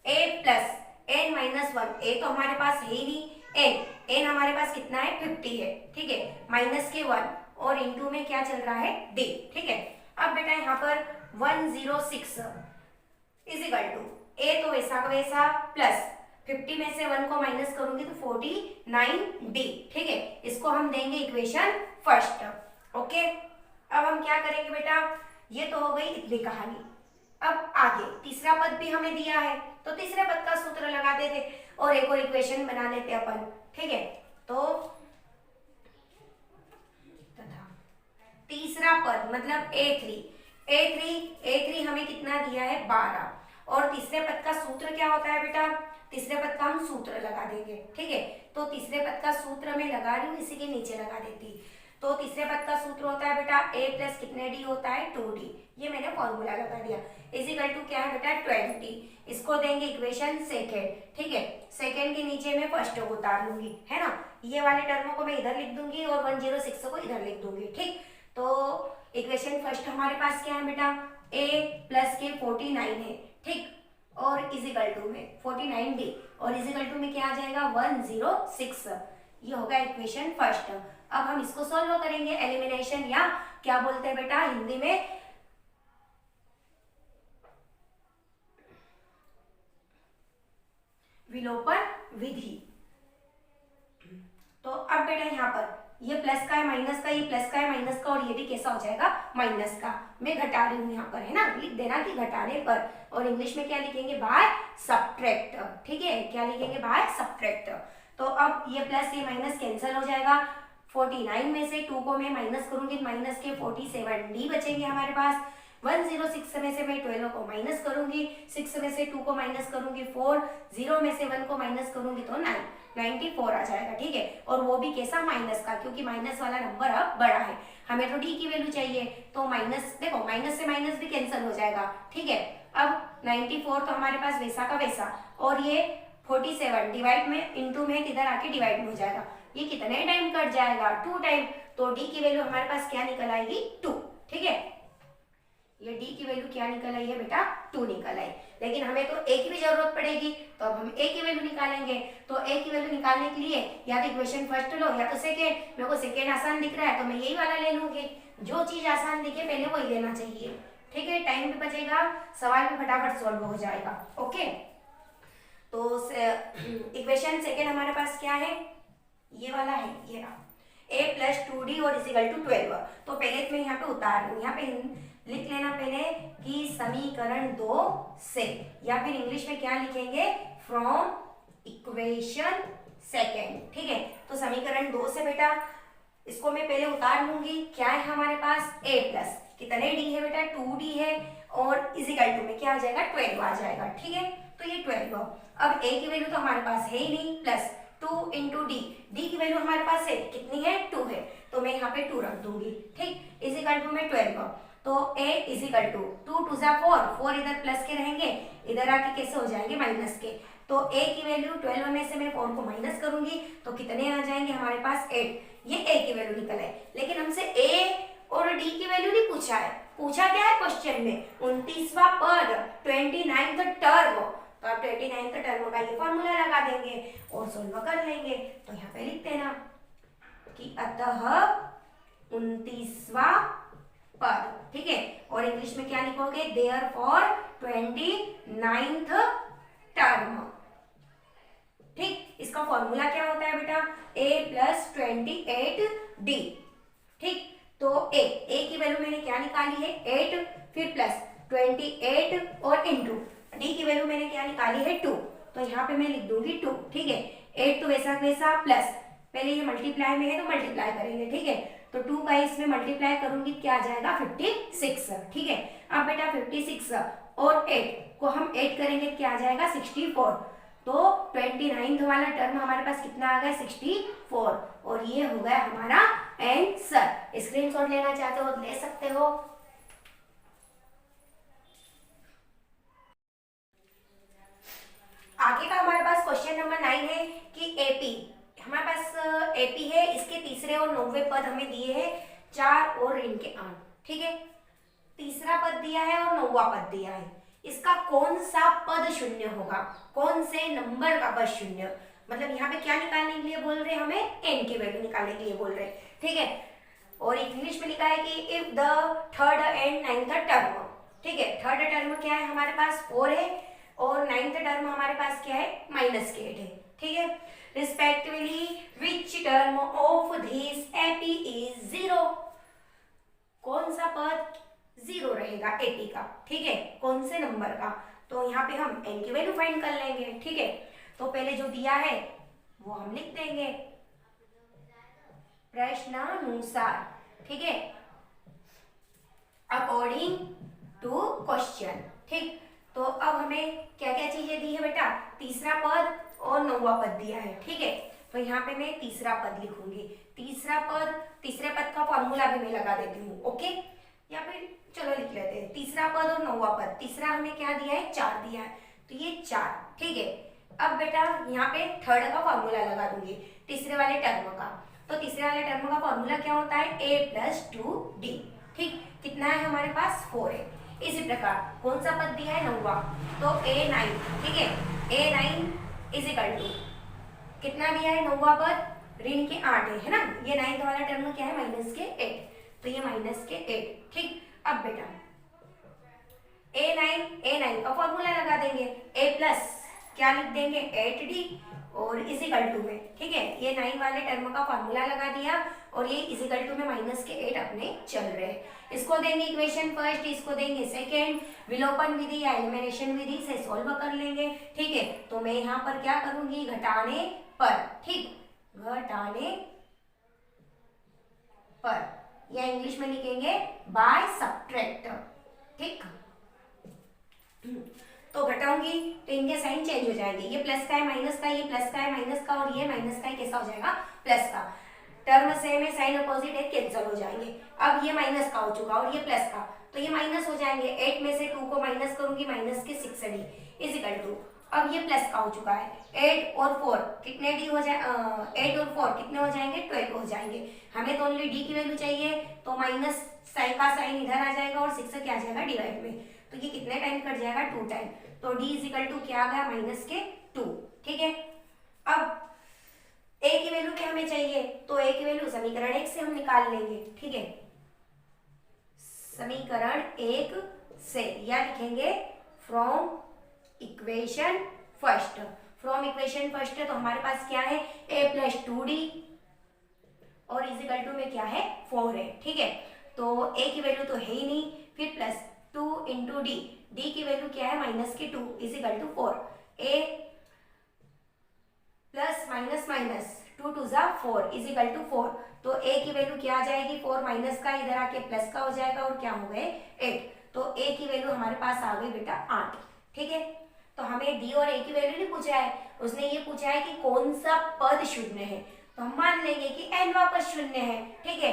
a plus n minus 1, a तो हमारे पास है ही नहीं, n हमारे पास कितना है 50 है, ठीक है, माइनस के 1 और इंटू में क्या चल रहा है d, ठीक है। अब बेटा यहाँ पर 106 इजिकल टू a तो वैसा का वैसा प्लस 50 में से 1 को माइनस करूंगी तो 49d, ठीक है। इसको हम देंगे इक्वेशन फर्स्ट, ओके। अब हम क्या करेंगे बेटा, ये तो हो गई इतनी कहानी। अब आगे तीसरा पद भी हमें दिया है तो तीसरे पद का सूत्र लगा देते और एक और इक्वेशन बना लेते अपन, ठीक है। तो तथा तीसरा पद मतलब A3 हमें कितना दिया है 12, और तीसरे पद का सूत्र क्या होता है बेटा, तीसरे पद का हम सूत्र लगा देंगे, ठीक है। तो तीसरे पद का सूत्र मैं लगा रही हूँ, इसी के नीचे लगा देती। तो तीसरे पद का सूत्र होता है बेटा a प्लस कितने डी होता है 2d, ये मैंने फॉर्मूला लगा दिया। इजिकल टू क्या है बेटा 20, इसको देंगे इक्वेशन सेकेंड, ठीक है। सेकेंड के नीचे मैं फर्स्ट को उतार लूंगी, है ना। ये वाले टर्मों को मैं इधर लिख दूंगी और 106 को इधर लिख दूंगी, ठीक। तो इक्वेशन फर्स्ट हमारे पास क्या है बेटा a प्लस के 49 है, ठीक, और इजिकल टू में 49d और इजिकल टू में क्या आ जाएगा 106, ये होगा इक्वेशन फर्स्ट। अब हम इसको सॉल्व करेंगे, एलिमिनेशन या क्या बोलते हैं बेटा हिंदी में विलोपन विधि। तो अब बेटा यहाँ पर ये प्लस का है माइनस का, ये प्लस का है माइनस का, और ये भी कैसा हो जाएगा माइनस का। मैं घटा रही हूँ यहाँ पर, है ना, लिख देना कि घटाने पर, और इंग्लिश में क्या लिखेंगे बाय सब्ट्रैक्ट, ठीक है, क्या लिखेंगे बाय सब्ट्रैक्ट। तो अब ये प्लस ये माइनस कैंसिल हो जाएगा, 49 में से 2 को मैं माइनस करूंगी, माइनस के 47d बचेंगे हमारे पास। 106 में से मैं 12 को माइनस करूंगी, 6 में से 2 को माइनस करूंगी 4, 0 में से 1 को माइनस करूंगी तो 9, 94 आ जाएगा, ठीक है। और वो भी कैसा माइनस का, क्योंकि माइनस वाला नंबर अब बड़ा है, हमें तो डी की वैल्यू चाहिए, तो माइनस देखो माइनस से माइनस भी कैंसिल हो जाएगा, ठीक है। अब 94 तो हमारे पास वैसा का वैसा, और ये 47 डिवाइड में इंटू में किधर आके डिवाइड में हो जाएगा, ये कितने टाइम कट जाएगा 2 टाइम, तो डी की वैल्यू हमारे पास क्या निकल आएगी 2, ठीक है। ये d की वैल्यू क्या निकल आई है बेटा 2 निकल आई, लेकिन हमें तो a की भी जरूरत पड़ेगी, तो अब हम a की वैल्यू निकालेंगे। तो a की वैल्यू निकालने के लिए या तो इक्वेशन फर्स्ट लो या तो सेकेंड, मेरे को सेकेंड आसान दिख रहा है तो मैं यही वाला ले लूंगी, जो चीज आसान दिखे पहले वही लेना चाहिए, ठीक है। टाइम भी बचेगा, सवाल भी फटाफट सॉल्व हो जाएगा, ओके। तो इक्वेशन सेकेंड हमारे पास क्या है, ये वाला है, ये रहा a प्लस 2d और इजिकल टू 12। तो पहले मैं यहाँ पे उतार लूँ, यहाँ पे लिख लेना पहले कि समीकरण 2 से, या फिर इंग्लिश में क्या लिखेंगे फ्रॉम इक्वेशन सेकेंड, ठीक है। तो समीकरण 2 से बेटा इसको मैं पहले उतार लूंगी, क्या है हमारे पास a प्लस कितने d है बेटा 2d है, और इजिकल टू में क्या आ जाएगा 12 आ जाएगा, ठीक है। तो ये 12। अब a की वैल्यू तो हमारे पास है ही नहीं, प्लस 2 इंटू डी, डी की वैल्यू हमारे पास है कितनी है, 2 है, तो मैं यहाँ पे 2 रख दूंगी, ठीक, इज इक्वल टू में 12, तो a इज इक्वल टू 2 2 जा 4, 4 इधर प्लस के रहेंगे, इधर आके कैसे हो जाएंगे माइनस के, तो a की वैल्यू 12 में से मैं 4 को माइनस करूंगी तो कितने आ जाएंगे हमारे पास 8, ये a की वैल्यू निकल है। लेकिन हमसे a और d की वैल्यू नहीं पूछा है, पूछा क्या है क्वेश्चन में, 29वां पद, 29th टर्म, तो आप 29th टर्म का ये फॉर्मूला लगा देंगे और सोल्व कर लेंगे। तो यहाँ पे लिख देना कि अतः 29वां पद, ठीक है, और इंग्लिश में क्या लिखोगे, देयरफॉर 29th टर्म, ठीक, इसका फॉर्मूला क्या होता है बेटा, a प्लस 28d, ठीक, तो a की वैल्यू मैंने क्या निकाली है 8, फिर प्लस 28 और इंटू d की वैल्यू मैंने क्या निकाली है 2, तो यहाँ पे मैं लिख दूंगी 2, ठीक है, 8 तो वैसा वैसा, प्लस पहले ये मल्टीप्लाई में है तो मल्टीप्लाई करेंगे, ठीक है, तो 2 का इसमें मल्टीप्लाई करूंगी क्या आ जाएगा 56, ठीक है। अब बेटा 56 और 8 को हम ऐड करेंगे क्या आ जाएगा 64, तो 29th वाला टर्म हमारे पास कितना आ गया 64, और ये हो गया हमारा आंसर। स्क्रीनशॉट लेना चाहते हो तो ले सकते हो। आगे का हमारे पास क्वेश्चन नंबर 9 है कि एपी, हमारे पास एपी है, इसके तीसरे और 9वें पद हमें दिए हैं 4 और इनके 8, ठीक है, तीसरा पद दिया है और 9वां पद दिया है, इसका कौन सा पद शून्य होगा, कौन से नंबर का पद शून्य, मतलब यहाँ पे क्या निकालने के लिए बोल रहे हैं, हमें n की वैल्यू निकालने के लिए बोल रहे हैं, ठीक है, और इंग्लिश में लिखा है कि if the third and 9th term, ठीक है, थर्ड टर्म क्या है हमारे पास 4 है और 9th टर्म हमारे पास क्या है -8 है, ठीक है, respectively which term of this AP is 0, कौन सा पद 0 रहेगा एपी का, ठीक है, कौन से नंबर का, तो यहाँ पे हम n की वैल्यू फाइंड कर लेंगे, ठीक है, तो पहले जो दिया है वो हम लिख देंगे प्रश्नानुसार, ठीक है, अकॉर्डिंग टू क्वेश्चन, ठीक, तो अब हमें क्या क्या चीजें दी है बेटा, तीसरा पद और 9वां पद दिया है, ठीक है, तो यहाँ पे मैं तीसरा पद लिखूंगी, तीसरा पद, तीसरे पद का फॉर्मूला भी मैं लगा देती हूँ, ओके, या फिर चलो लिख लेते हैं, तीसरा पद और 9वां पद, तीसरा हमें क्या दिया है 4 दिया है, तो ये 4, ठीक है, अब बेटा यहाँ पे थर्ड का फॉर्मूला लगा दूंगी तीसरे वाले टर्म का, तो तीसरे वाले टर्म का फॉर्मूला क्या होता है a प्लस 2d, ठीक, कितना है हमारे पास 4 है, इसी प्रकार कौन सा पद दिया है 9वां, तो a9, ठीक है, a9 इज इक्वल टू कितना दिया है 9वां पद ऋण के 8 है ना, ये 9th वाला टर्म क्या है -8, तो ये -8, ठीक, अब बेटा a9 का फॉर्मूला लगा देंगे, a प्लस क्या लिख देंगे 8d और इज इक्वल टू में, ठीक है, ये 9 वाले टर्म का फॉर्मूला लगा दिया और ये इज इक्वल टू में -8 अपने चल रहे हैं, इसको देंगे इक्वेशन फर्स्ट, इसको देंगे सेकेंड, विलोपन विधि या एलिमिनेशन विधि से सॉल्व कर लेंगे, ठीक है, तो मैं यहाँ पर क्या करूंगी घटाने पर, ठीक, घटाने पर, या इंग्लिश में लिखेंगे बाय सब्ट्रैक्ट, ठीक, तो घटाऊंगी तो इनके साइन चेंज हो जाएंगे, ये प्लस का है माइनस का, ये प्लस का है माइनस का, और ये माइनस का है कैसा हो जाएगा प्लस का, टर्म सेम है साइन अपोजिट है कैंसिल हो जाएंगे, अब ये माइनस का हो चुका और ये प्लस का, तो ये माइनस हो जाएंगे, 8 में से 2 को माइनस करूंगी, माइनस के 6d इज इक्वल टू, अब ये प्लस का हो चुका है, 8 और 4 कितने डी हो जाए 8 और 4 कितने हो जाएंगे 12 हो जाएंगे, हमें तो ओनली डी की वैल्यू चाहिए, तो माइनस साइन का साइन इधर आ जाएगा और 6 क्या आ जाएगा डिवाइड में, तो ये कितने टाइम कट जाएगा 2 टाइम, तो d इज इक्वल टू क्या आ गया -2, ठीक है, अब a की वैल्यू क्या हमें चाहिए, तो a की वैल्यू समीकरण 1 से हम निकाल लेंगे, ठीक है, समीकरण 1 से, या लिखेंगे from equation first, from equation first है तो हमारे पास क्या है a प्लस 2d और इज इक्वल टू में क्या है 4 है, ठीक है, तो a की वैल्यू तो है ही नहीं, फिर प्लस 2 इंटू डी, डी की वैल्यू क्या है -2 is equal to 4, a plus minus 2 2 जा 4 इज इक्वल टू 4, तो a की वैल्यू क्या आ जाएगी 4 माइनस का इधर आके प्लस का हो जाएगा और क्या हो गए 8, तो a की वैल्यू हमारे पास आ गई बेटा 8, ठीक है, तो हमें डी और ए की वैल्यू नहीं पूछा है, उसने ये पूछा है कि कौन सा पद शून्य है, तो हम मान लेंगे कि nवा पद शून्य है। ठीक है,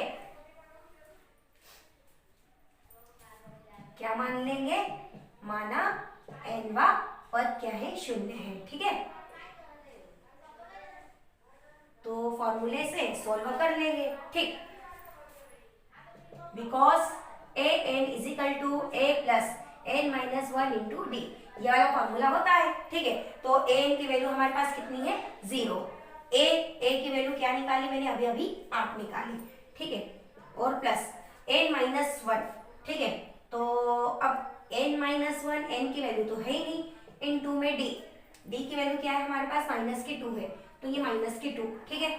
क्या मान लेंगे, माना nवा पद क्या है, शून्य है। ठीक है, तो फॉर्मूले से सॉल्व कर लेंगे। ठीक, because a N is equal to A plus N minus one into d, ये वाला फॉर्मूला होता है। ठीक है, तो ए एन की वैल्यू हमारे पास कितनी है, 0। ए की वैल्यू क्या निकाली मैंने, अभी अभी 8 निकाली। ठीक है, और प्लस एन माइनस वन। ठीक है, तो अब एन माइनस वन, एन की वैल्यू तो है ही नहीं, इनटू में डी, डी की वैल्यू क्या है हमारे पास, माइनस की 2 है, तो ये माइनस की 2। ठीक है,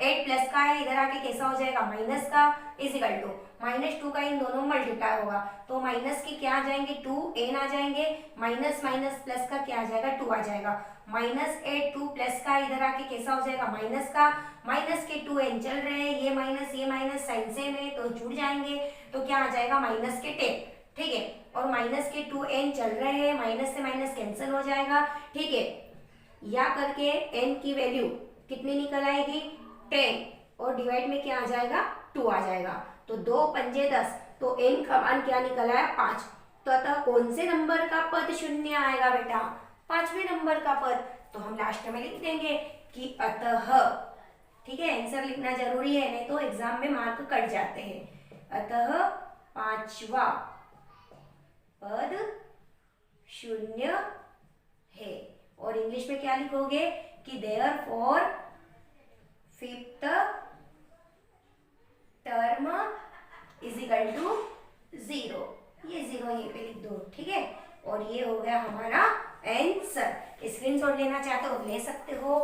8 प्लस का है, इधर आके कैसा हो जाएगा, माइनस का, इज इक्वल टू -2 का इन दोनों मल्टीप्लाई होगा, तो माइनस के क्या आ जाएंगे, 2 एन आ जाएंगे, माइनस माइनस प्लस का क्या आ जाएगा, 2 आ जाएगा, -8 2 प्लस का इधर आके कैसा हो जाएगा, माइनस का, माइनस के 2 एन चल रहे हैं, ये माइनस साइन सेम है तो जुड़ जाएंगे, तो क्या आ जाएगा, माइनस के 10। ठीक है, और माइनस के 2 एन चल रहे हैं, माइनस से माइनस कैंसिल हो जाएगा। ठीक है, या करके एन की वैल्यू कितनी निकल आएगी, 10, और डिवाइड में क्या आ जाएगा, 2 आ जाएगा, तो 2 पंजे 10, तो एन का मान क्या निकल आया, 5। तो अतः कौन से नंबर का पद शून्य आएगा बेटा, 5वें नंबर का पद। तो हम लास्ट में लिख देंगे कि अतः, ठीक है, आंसर लिखना जरूरी है, नहीं तो एग्जाम में मार्क कट जाते हैं। अतः 5वां पद शून्य है, और इंग्लिश में क्या लिखोगे कि therefore fifth term is equal to 0, ये 0 ये पे लिख दो। ठीक है, और ये हो गया हमारा आंसर। स्क्रीनशॉट लेना चाहते हो ले सकते हो।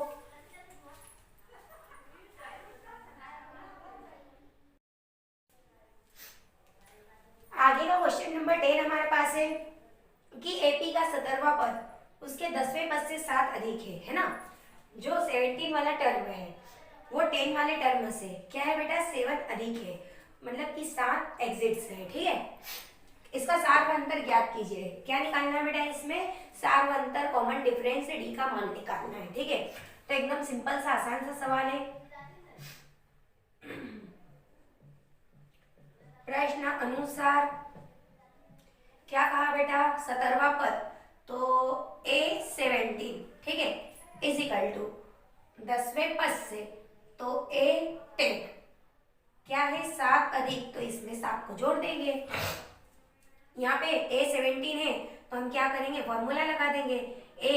आगे का क्वेश्चन नंबर 10 हमारे पास है कि एपी का 17वां पद उसके 10वें पद से 7 अधिक है ना, जो 17 वाला टर्म है वो 10 वाले टर्म से क्या है बेटा, 7 अधिक है, मतलब कि 7 एग्जिट्स है। ठीक है, इसका सार्वंतर ज्ञात कीजिए। क्या निकालना है बेटा, इसमें सार्वंतर कॉमन डिफरेंस से डी का मान निकालना है। ठीक है, तो एकदम सिंपल सा आसान सा सवाल है। प्रश्न अनुसार क्या कहा बेटा, 17वां पद तो A17, ठीक है, इज इक्वल टू 10वें पद से तो A10 क्या है, 7 अधिक, तो इसमें 7 को जोड़ देंगे। यहाँ पे A17 है तो हम क्या करेंगे, फॉर्मूला लगा देंगे, A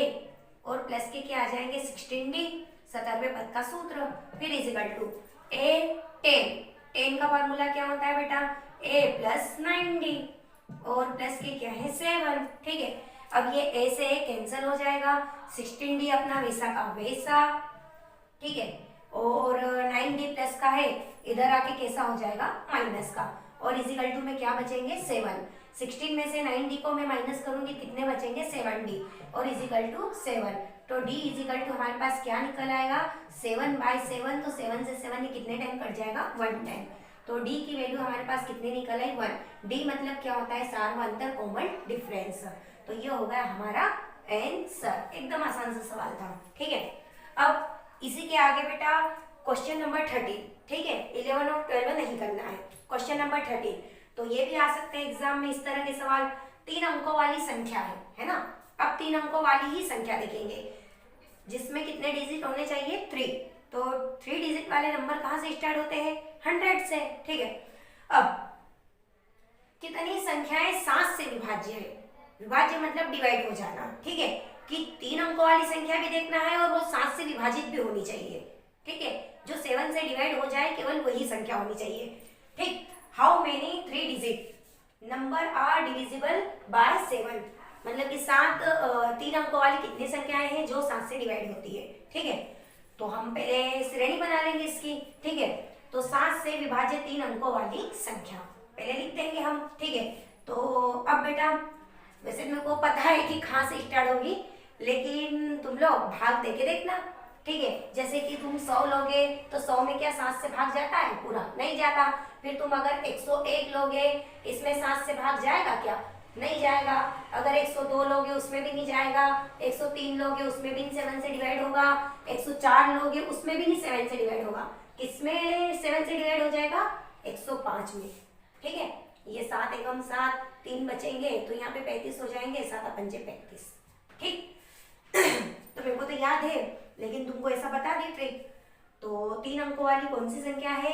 और प्लस के क्या आ जाएंगे 16D, 17वें पद का सूत्र, फिर इज इक्वल टू A10, 10 का फॉर्मूला क्या होता है बेटा, A प्लस 9D और प्लस के क्या है 7। ठीक है, अब ये A से A कैंसिल हो जाएगा, 16D अपना वैसा का वैसा। ठीक है, और 9D प्लस का है, इधर आके कैसा हो जाएगा माइनस का, और इज इक्वल टू में क्या बचेंगे 7। 16 में से 9D को मैं माइनस करूंगी, कितने बचेंगे 7D, और इज इक्वल टू 7, तो D इज इक्वल टू हमारे पास क्या निकल आएगा 7/7, तो 7 से 7 कितने टाइम कट जाएगा 1 टाइम, तो D की वैल्यू हमारे पास कितनी निकल आई 1। D मतलब क्या होता है, सार्वंतर कॉमन डिफरेंस, तो ये हो गया हमारा आंसर। एकदम आसान सा सवाल था। ठीक है, अब इसी के आगे बेटा क्वेश्चन नंबर 13, ठीक है, 11 और 12 नहीं करना है, क्वेश्चन नंबर 13, तो ये भी आ सकते हैं एग्जाम में इस तरह के सवाल। 3 अंकों वाली संख्या है ना, अब 3 अंकों वाली ही संख्या देखेंगे जिसमें कितने डिजिट होने चाहिए 3, तो 3 डिजिट वाले नंबर कहाँ से स्टार्ट होते हैं 100 से। ठीक है, अब कितनी संख्याएं 7 से विभाज्य है, विभाज्य मतलब डिवाइड हो जाना। ठीक है, कि 3 अंकों वाली संख्या भी देखना है और वो 7 से विभाजित भी होनी चाहिए। ठीक है, जो 7 से डिवाइड हो जाए केवल वही संख्या होनी चाहिए। ठीक, how many 3 digit number are divisible by 7, मतलब कि 3 अंकों वाली कितनी संख्याएं हैं जो 7 से डिवाइड होती है। ठीक है, तो हम पहले श्रेणी बना लेंगे इसकी। ठीक है, तो 7 से विभाजित 3 अंकों वाली संख्या पहले लिख देंगे हम। ठीक है, तो अब बेटा वैसे मेरे को पता है कि कहाँ से स्टार्ट होगी, लेकिन तुम लोग भाग देके देखना। ठीक है, जैसे कि तुम 100 लोगे तो 100 में क्या 7 से भाग जाता है, पूरा नहीं जाता। फिर तुम अगर 101 लोगे, इसमें 7 से भाग जाएगा क्या, नहीं जाएगा। अगर 102 लोगे उसमें भी नहीं जाएगा, 103 लोगे उसमें भी नहीं 7 से डिवाइड होगा, 104 लोगे उसमें भी नहीं 7 से डिवाइड होगा। किसमें 7 से डिवाइड हो जाएगा? 105 में। ठीक है, ये 7 एकम 7, 3 बचेंगे तो यहाँ पे 35 हो जाएंगे, 7 पंजे 35। ठीक तो मेरे को तो याद है, लेकिन तुमको ऐसा बता दी ट्रिक। तो 3 अंकों वाली कौन सी संख्या है?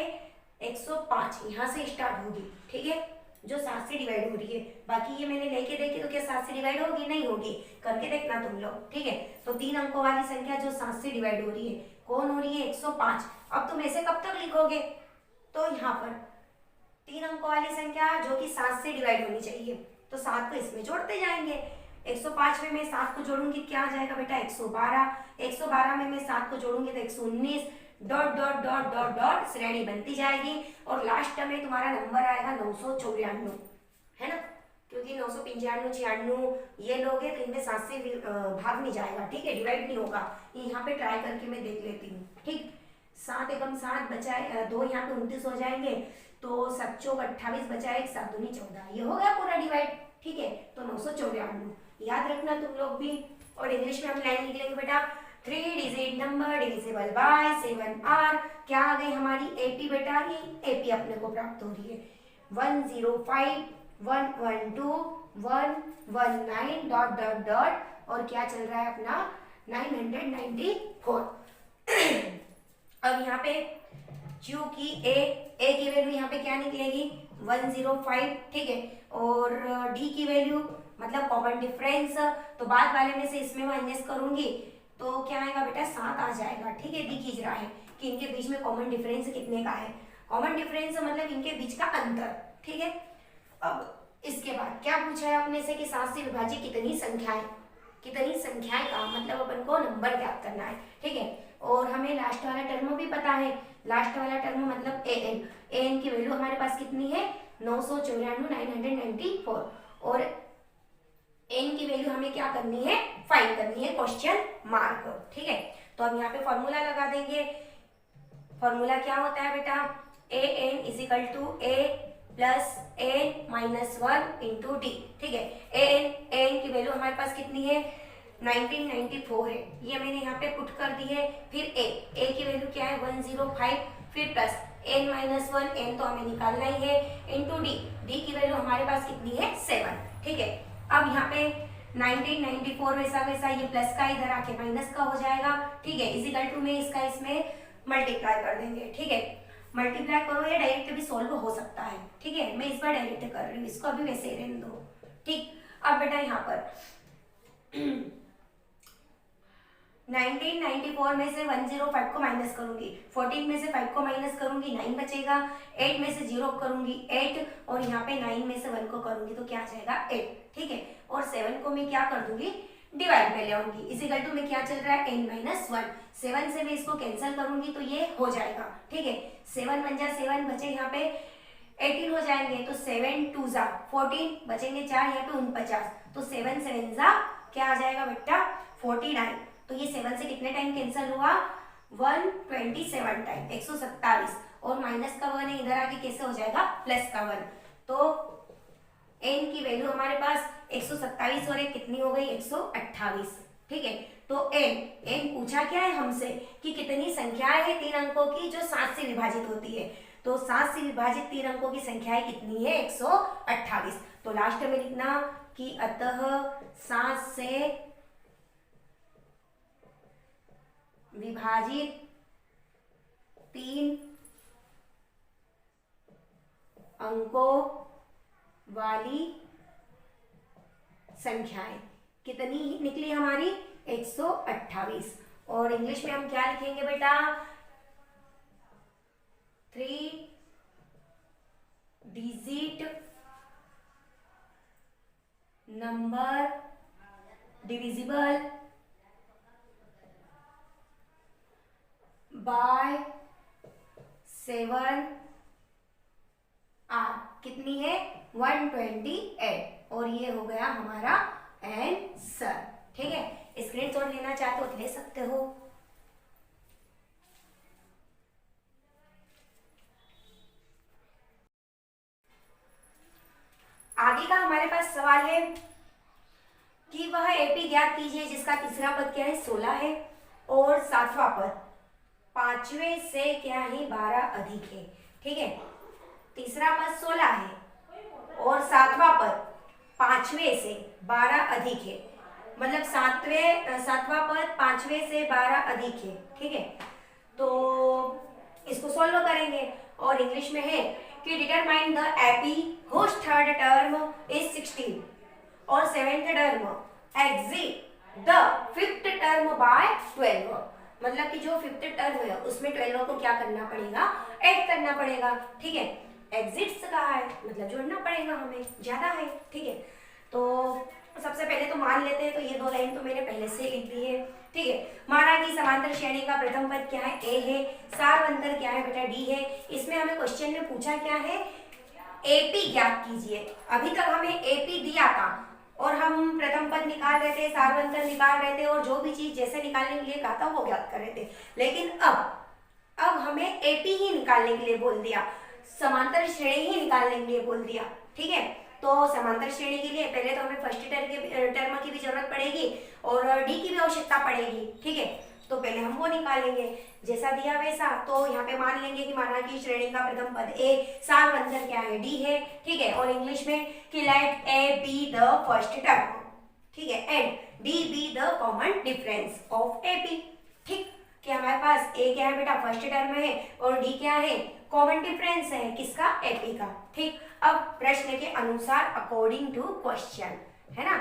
105 यहाँ से स्टार्ट होगी। ठीक है, जो 7 से डिवाइड हो रही है। बाकी ये मैंने लेके देखी तो क्या 7 से डिवाइड होगी? नहीं होगी, करके देखना तुम लोग। ठीक है, तो 3 अंकों वाली संख्या जो 7 से डिवाइड हो रही है कौन हो रही है? 105। अब तुम ऐसे कब तक लिखोगे? तो यहाँ पर 3 अंकों वाली संख्या जो कि 7 से डिवाइड होनी चाहिए, तो 7 को इसमें जोड़ते जाएंगे। 105 में मैं 7 को जोड़ूंगी, क्या आ जाएगा बेटा? 112। 112 में मैं 7 को जोड़ूंगी तो 119। Dot dot dot dot dot श्रेणी बनती जाएगी और लास्ट में तुम्हारा नंबर आएगा 994, है ना? क्योंकि 995 96 ये लोगे तो इनमें 7 से भाग नहीं जाएगा। ठीक है, डिवाइड नहीं होगा। यहाँ पे ट्राई करके मैं देख लेती हूँ। ठीक, 7 एकम 7 बचाए 2, यहाँ पे 29 हो जाएंगे, तो 7 चौक 28 बचाए 1 7 दूनी 14, ये हो गया पूरा डिवाइड। ठीक है, तो 994 याद रखना तुम लोग भी। और इंग्लिश में हम लाइन लिख लेंगे बेटा, 3 digit number divisible by 7 are. क्या आ गई हमारी? 80 बेटा। ये एपी अपने को प्राप्त हो रही है। 105 112 119 डॉट डॉट डॉट और क्या चल रहा है अपना? 994। अब यहाँ पे चूंकि ए की वैल्यू यहाँ पे क्या निकलेगी? 105। ठीक है, और डी की वैल्यू मतलब कॉमन डिफरेंस, तो बाद वाले में से इसमें माइनस करूंगी तो क्या आएगा बेटा? 7 आ जाएगा। ठीक है, दिख ही रहा है कि इनके बीच में कॉमन डिफरेंस कितने का है। कॉमन डिफरेंस मतलब इनके बीच का अंतर। ठीक है, अब इसके बाद क्या पूछा है अपने से कि 7 से विभाजित कितनी संख्याएं, कितनी संख्याएं का मतलब अपन को नंबर ज्ञात करना है। ठीक है, और हमें लास्ट वाला टर्म भी पता है। लास्ट वाला टर्म मतलब एन। एन की वैल्यू हमारे पास कितनी है? 994 और एन की वैल्यू हमें क्या करनी है? फाइंड करनी है, क्वेश्चन मार्क। ठीक है, तो अब यहाँ पे फॉर्मूला लगा देंगे। फॉर्मूला क्या होता है बेटा? A N is equal to A plus N minus 1 into D. ठीक है, एन की वैल्यू हमारे पास कितनी है? 1994 है, ये मैंने यहाँ पे पुट कर दी है। फिर ए की वैल्यू क्या है? 105, फिर प्लस एन माइनस 1, एन तो हमें निकालना ही है, इंटू डी। डी की वैल्यू हमारे पास कितनी है? 7। ठीक है, अब यहाँ पे 1994 वैसा वैसा ये प्लस का इधर आके माइनस का हो जाएगा। ठीक है, इजिकल टू में इसका इसमें मल्टीप्लाई कर देंगे। ठीक है, मल्टीप्लाई करो या डायरेक्ट भी सॉल्व हो सकता है। ठीक है, मैं इस बार डायरेक्ट कर रही हूँ, इसको अभी वैसे ही रहने दो। ठीक, अब बेटा यहाँ पर 1994 में से 105 को माइनस करूंगी, 14 में से 5 को माइनस करूंगी, 9 बचेगा। 8 में से 0 करूंगी 8, और यहाँ पे 9 में से 1 को करूंगी तो क्या आ जाएगा? 8। ठीक है, और 7 को मैं क्या कर दूंगी? डिवाइड में ले आऊंगी। इजिकल टू में क्या चल रहा है? n minus 1। 7 से मैं इसको कैंसिल करूंगी तो ये हो जाएगा। ठीक है, 7 बन जा 7 बचे यहाँ पे 18 हो जाएंगे, तो 7 2 जा 14 बचेंगे 4 यहाँ पे 49, तो 7 7 जा क्या आ जाएगा बेटा? 49। तो ये 7 से कितने टाइम कैंसिल हुआ? 127 टाइम, 127, और माइनस का 1 है इधर आके कैसे हो जाएगा? प्लस का 1। तो n की वैल्यू हमारे पास 127 और एक कितनी हो गई? 128। ठीक है, तो n पूछा क्या है हमसे कि कितनी संख्याएं हैं 3 अंकों की जो 7 से विभाजित होती है। तो 7 से विभाजित 3 अंकों की संख्याएं कितनी है? 128। तो लास्ट में लिखना कि अतः 7 से विभाजित 3 अंकों वाली संख्याएं कितनी निकली हमारी? 128। और इंग्लिश में हम क्या लिखेंगे बेटा? 3 digit number divisible by 7 are कितनी है? 128, और ये हो गया हमारा आंसर। ठीक है, स्क्रीनशॉट लेना चाहते हो तो ले सकते हो। आगे का हमारे पास सवाल है कि वह एपी ज्ञात कीजिए जिसका तीसरा पद क्या है 16 है और सातवां पद पांचवें से क्या है 12 अधिक है। ठीक है, तीसरा पद 16 है और सातवां पद पांचवें से 12 अधिक है, मतलब सातवां पद पांचवें से 12 अधिक है। ठीक है, तो इसको सॉल्व करेंगे और इंग्लिश में है कि determine the AP whose third term is 16 और seventh term exceeds the fifth term by 12, मतलब कि जो फिफ्थ टर्म है उसमें 12 को क्या करना पड़ेगा, ऐड करना पड़ेगा। ठीक है, एग्जिट्स कहा है मतलब जोड़ना पड़ेगा हमें, ज्यादा है। ठीक है, तो सबसे पहले तो मान लेते हैं, तो ये 2 लाइन तो मैंने पहले से लिख दी है। ठीक है, माना कि समांतर श्रेणी का प्रथम पद क्या है ए है, सारवंतर क्या है बेटा डी है। इसमें हमें क्वेश्चन में पूछा क्या है, एपी ज्ञात कीजिए। अभी तक हमें एपी दिया था और हम प्रथम पद निकाल रहे थे, सारवंतर निकाल रहे थे और जो भी चीज जैसे निकालने के लिए कहा था वो ज्ञात कर रहे थे। लेकिन अब हमें एपी ही निकालने के लिए बोल दिया, समांतर श्रेणी ही निकालने के लिए बोल दिया। ठीक है, तो समांतर श्रेणी के लिए पहले तो हमें फर्स्ट टर्म की भी जरूरत पड़ेगी और डी की भी आवश्यकता पड़ेगी। ठीक है, तो पहले हम वो निकालेंगे जैसा दिया वैसा। तो यहाँ पे मान लेंगे कि माना कि श्रेणी का प्रथम पद ए, सारवंतर क्या है डी है। ठीक है, और इंग्लिश में कि let a be the first term, ठीक है, and d be the common difference of AP. ठीक, कि हमारे पास ए क्या है बेटा फर्स्ट टर्म है और डी क्या है कॉमन डिफरेंस है किसका, एपी का। ठीक, अब प्रश्न के अनुसार अकॉर्डिंग टू क्वेश्चन, है ना,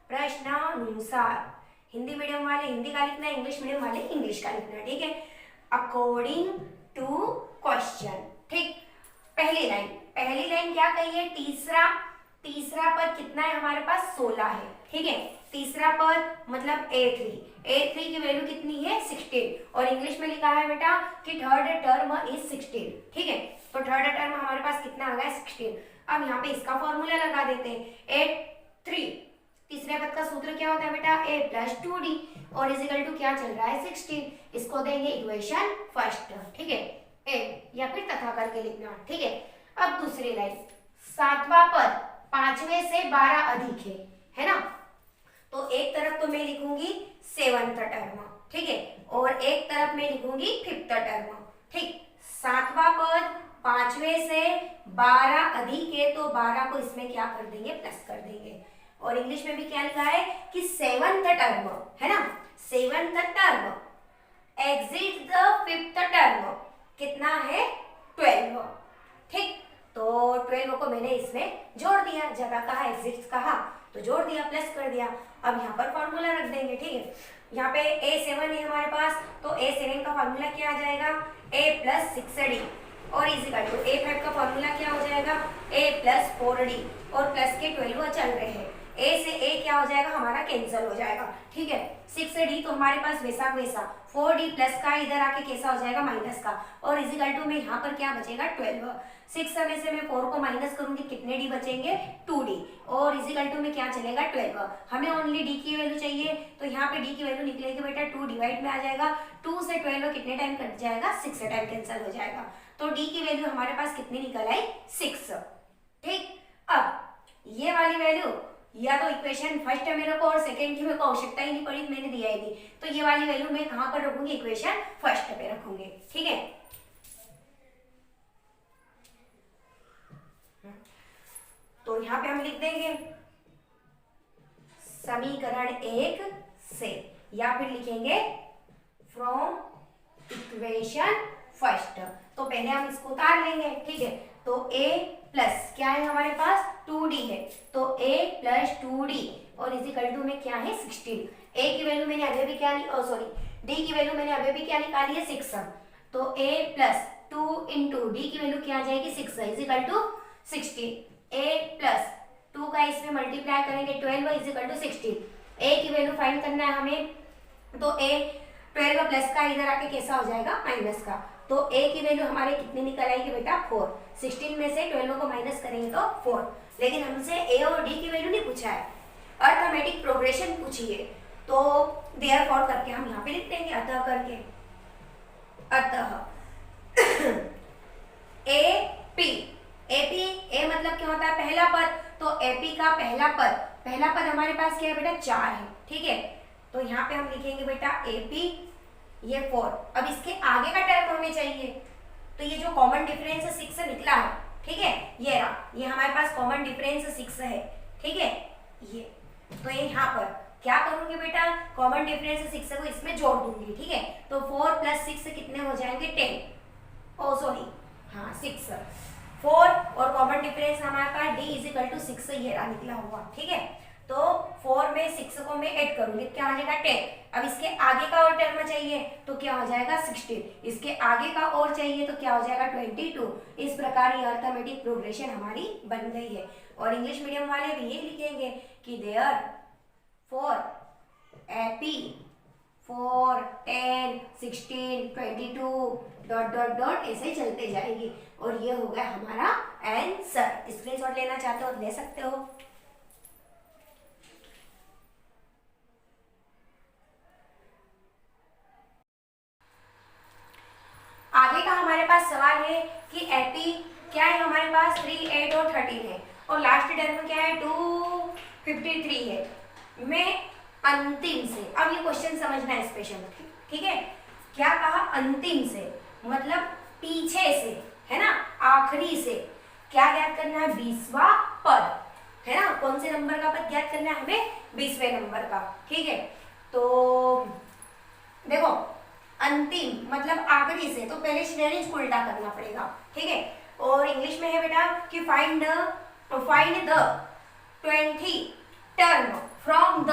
प्रश्नानुसार। हिंदी मीडियम वाले हिंदी का लिखना, इंग्लिश मीडियम वाले इंग्लिश का लिखना। ठीक है, अकॉर्डिंग टू क्वेश्चन। ठीक, पहली लाइन क्या कही है, तीसरा पद कितना है हमारे पास 16 है। ठीक है, तीसरा पद मतलब A3 की वैल्यू कितनी है 16 और इंग्लिश में लिखा है बेटा कि थर्ड टर्म इज 16। ठीक है, तो थर्ड टर्म हमारे पास कितना आ गया 16। अब यहाँ पे इसका फॉर्मूला लगा देते हैं, A3 तीसरे पद का सूत्र क्या होता है बेटा a प्लस 2d और इजिकल टू क्या चल रहा है 16। इसको देंगे इक्वेशन फर्स्ट। ठीक है, ए या फिर तथा करके लिखना। ठीक है, अब दूसरी लाइन, सातवां पद पांचवें से 12 अधिक है ना, तो एक तरफ तो मैं लिखूंगी सेवंथ टर्म, ठीक है, और एक तरफ मैं लिखूंगी फिफ्थ टर्म। ठीक, सातवां पद पांचवें से 12 अधिक है तो 12 को इसमें क्या कर देंगे प्लस कर देंगे और इंग्लिश में भी क्या लिखा है कि सेवंथ टर्म, है ना, seventh term exceeds the fifth term कितना है 12। ठीक, तो 12 को मैंने इसमें जोड़ दिया, जगह कहा एग्जिट कहा तो जोड़ दिया प्लस कर दिया। अब यहाँ पर फॉर्मूला रख देंगे। ठीक है, यहाँ पे A7 है हमारे पास तो A7 का फॉर्मूला क्या आ जाएगा A प्लस 6d और इजिकल टू A5 का फॉर्मूला क्या हो जाएगा A प्लस 4d और प्लस के 12 चल रहे हैं, A से A क्या हो जाएगा हमारा कैंसिल हो जाएगा। ठीक है, 6d तो हमारे पास वैसा 4d प्लस का इधर आके कैसा हो जाएगा माइनस का और इजिकल टू में यहाँ पर क्या बचेगा 12। 6 में से मैं 4 को माइनस करूंगी कितने d बचेंगे 2d और इजिकल टू में क्या चलेगा 12। हमें ओनली d की वैल्यू चाहिए तो यहाँ पे d की वैल्यू निकलेगी बेटा 2 डिवाइड में आ जाएगा, 2 से 12 कितने टाइम कट जाएगा 6 से टाइम कैंसिल हो जाएगा तो d की वैल्यू हमारे पास कितनी निकल आई 6। ठीक, अब ये वाली वैल्यू या तो इक्वेशन फर्स्ट है मेरे को और सेकंड की मेरे को आवश्यकता ही नहीं पड़ी, मैंने दिया ही नहीं, तो ये वाली वैल्यू मैं कहाँ पर रखूंगी इक्वेशन फर्स्ट पे रखूंगी। ठीक है, तो यहाँ पे हम लिख देंगे समीकरण 1 से या फिर लिखेंगे फ्रॉम इक्वेशन फर्स्ट। तो पहले हम इसको उतार लेंगे। ठीक है, तो a प्लस क्या है हमारे पास 2d है तो a प्लस 2d और इजिकल टू में क्या है 16। a की वैल्यू मैंने अभी भी क्या d की वैल्यू मैंने अभी भी क्या निकाली है 6, तो a प्लस 2 इंटू d की वैल्यू क्या आ जाएगी 6 इजिकल टू 16। a प्लस 2 का इसमें मल्टीप्लाई करेंगे 12 इजिकल टू 16। a की वैल्यू फाइंड करना है हमें तो a 12 प्लस का इधर आके कैसा हो जाएगा माइनस का, तो a की वैल्यू हमारे कितनी निकल आएगी बेटा 4। 16 में से 12 को माइनस करेंगे तो 4, लेकिन हमसे a और d की वैल्यू नहीं पूछा है, अर्थमेटिक प्रोग्रेशन पूछी है, तो देयरफॉर करके हम यहाँ पे लिख देंगे अतः करके, अतः AP A मतलब क्या होता है पहला पद, तो एपी का पहला पद हमारे पास क्या है बेटा 4 है, ठीक है। तो यहाँ पे हम लिखेंगे बेटा एपी, ये 4। अब इसके आगे का टर्म हमें चाहिए, तो ये जो कॉमन डिफरेंस 6 निकला है, ठीक है, ये रहा, ये हमारे पास कॉमन डिफरेंस 6 है, ठीक है। ये तो ये यहाँ पर क्या करूंगी बेटा, कॉमन डिफरेंस 6 को इसमें जोड़ दूंगी, ठीक है। तो 4 + 6 कितने हो जाएंगे 10, ओ सॉरी हाँ 6, 4 और कॉमन डिफरेंस हमारे पास d = 6 ये रहा निकला हुआ, ठीक है। तो 4 में 6 को मैं ऐड करूंगी, क्या हो जाएगा 10। अब इसके आगे का और टर्म चाहिए तो क्या हो जाएगा 16, इसके आगे का और चाहिए तो क्या हो जाएगा 22। इस प्रकार ये अर्थमेटिक प्रोग्रेशन हमारी बन गई है। और इंग्लिश मीडियम वाले भी ये लिखेंगे कि देयर फॉर एपी 4, 10, 16, 22 ... ऐसे चलते जाएगी। और ये हो गया हमारा आंसर। स्क्रीनशॉट लेना चाहते हो तो ले सकते हो। आगे का हमारे पास सवाल है कि एपी क्या है हमारे पास 3, 8 और 13 है और लास्ट टर्म क्या है 253 है। मैं अंतिम से, अब ये क्वेश्चन समझना है स्पेशल, ठीक है। क्या कहा अंतिम से, मतलब पीछे से, है ना, आखिरी से क्या ज्ञात करना है 20वां पद, है ना। कौन से नंबर का पद ज्ञात करना है हमें 20वें नंबर का, ठीक है। तो देखो अंतिम मतलब आखिरी से, तो पहले श्रेणी को उल्टा करना पड़ेगा, ठीक है। और इंग्लिश में है बेटा कि find the 20 term from the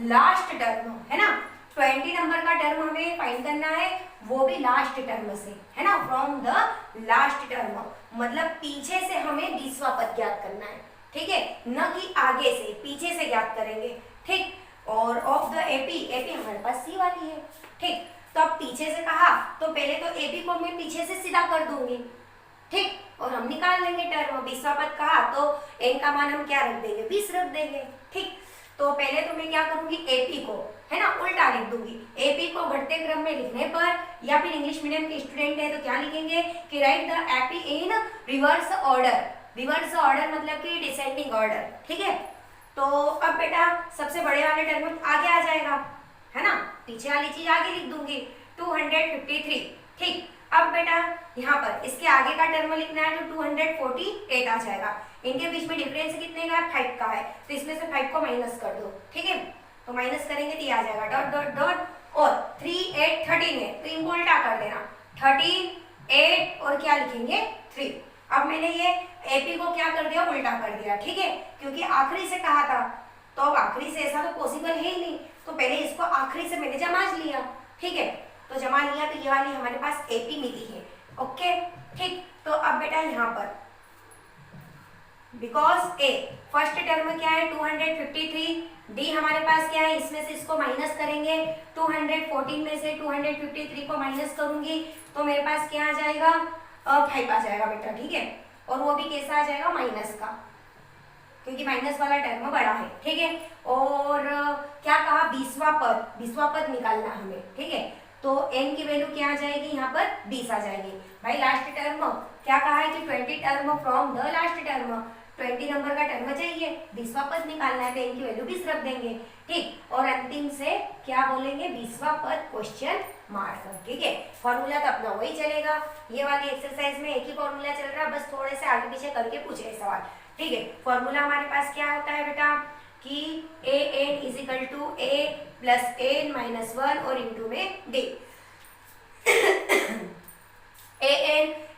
last term, है ना। 20 नंबर का टर्म हमें फाइंड करना है, वो भी लास्ट टर्म से, है ना, फ्रॉम द लास्ट टर्म, मतलब पीछे से हमें 20वां पद ज्ञात करना है, ठीक है, न कि आगे से, पीछे से ज्ञात करेंगे, ठीक। और ऑफ द एपी हमारे पास सी वाली है, ठीक। तो अब पीछे से कहा तो पहले तो एपी को मैं पीछे से सीधा कर दूंगी, ठीक, और हम निकाल लेंगे टर्म। 20वां पद कहा तो एन का मान हम क्या रख देंगे 20 रख देंगे, ठीक। तो पहले तो मैं क्या करूंगी एपी को, है ना, उल्टा लिख दूंगी। एपी को घटते क्रम में लिखने पर, या फिर इंग्लिश मीडियम के स्टूडेंट है तो क्या लिखेंगे कि right the AP in reverse order. Reverse order मतलब कि डिसेंडिंग ऑर्डर, ठीक है। तो अब बेटा सबसे बड़े वाले टर्म आगे आ जाएगा, है ना, पीछे वाली चीज आगे लिख दूंगी 253, ठीक। अब बेटा यहाँ पर इसके आगे का टर्म लिखना है तो 248 आ जाएगा। इनके बीच में डिफरेंस कितने का है 5 का है, तो इसमें से 5 को माइनस कर दो, ठीक है। तो माइनस करेंगे तो ये आ जाएगा डॉट डॉट डॉट, और 3, 8, 13 है तो इनको उल्टा कर देना, 13, 8 और क्या लिखेंगे 3। अब मैंने ये एपी को क्या कर दिया उल्टा कर दिया, ठीक है, क्योंकि आखिरी से कहा था, तो अब आखिरी से ऐसा तो पॉसिबल है ही नहीं, तो पहले इसको आखिरी से मैंने जमा लिया, ठीक है। तो जमा लिया तो ये वाली हमारे पास एपी मिली है, ओके, ठीक। तो अब बेटा यहाँ पर बिकॉज ए फर्स्ट टर्म क्या है 253, डी हमारे पास क्या है, इसमें से इसको माइनस करेंगे, 214 में से 253 को माइनस करूंगी तो मेरे पास क्या आ जाएगा 5 आ जाएगा बेटा, ठीक है। और वो भी कैसा आ जाएगा माइनस का, क्योंकि माइनस वाला टर्म बड़ा है, ठीक है। और क्या कहा 20वां पद निकालना हमें, ठीक है। तो n की वैल्यू क्या आ जाएगी यहाँ पर 20 आ जाएगी। भाई लास्ट टर्म क्या कहा है कि 20 term from the last term, 20 number का टर्म चाहिए, 20वां पद निकालना है तो n की वैल्यू 20 रख देंगे, ठीक। और अंतिम से क्या बोलेंगे 20वां पद क्वेश्चन मार्क, ठीक है। फॉर्मूला तो अपना वही चलेगा, ये वाली एक्सरसाइज में एक ही फॉर्मूला चल रहा है, बस थोड़े से आगे पीछे करके पूछे सवाल, ठीक है। फॉर्मूला हमारे पास क्या होता है बेटा कि A N is equal to A plus N minus 1 और इंटू में डी। ए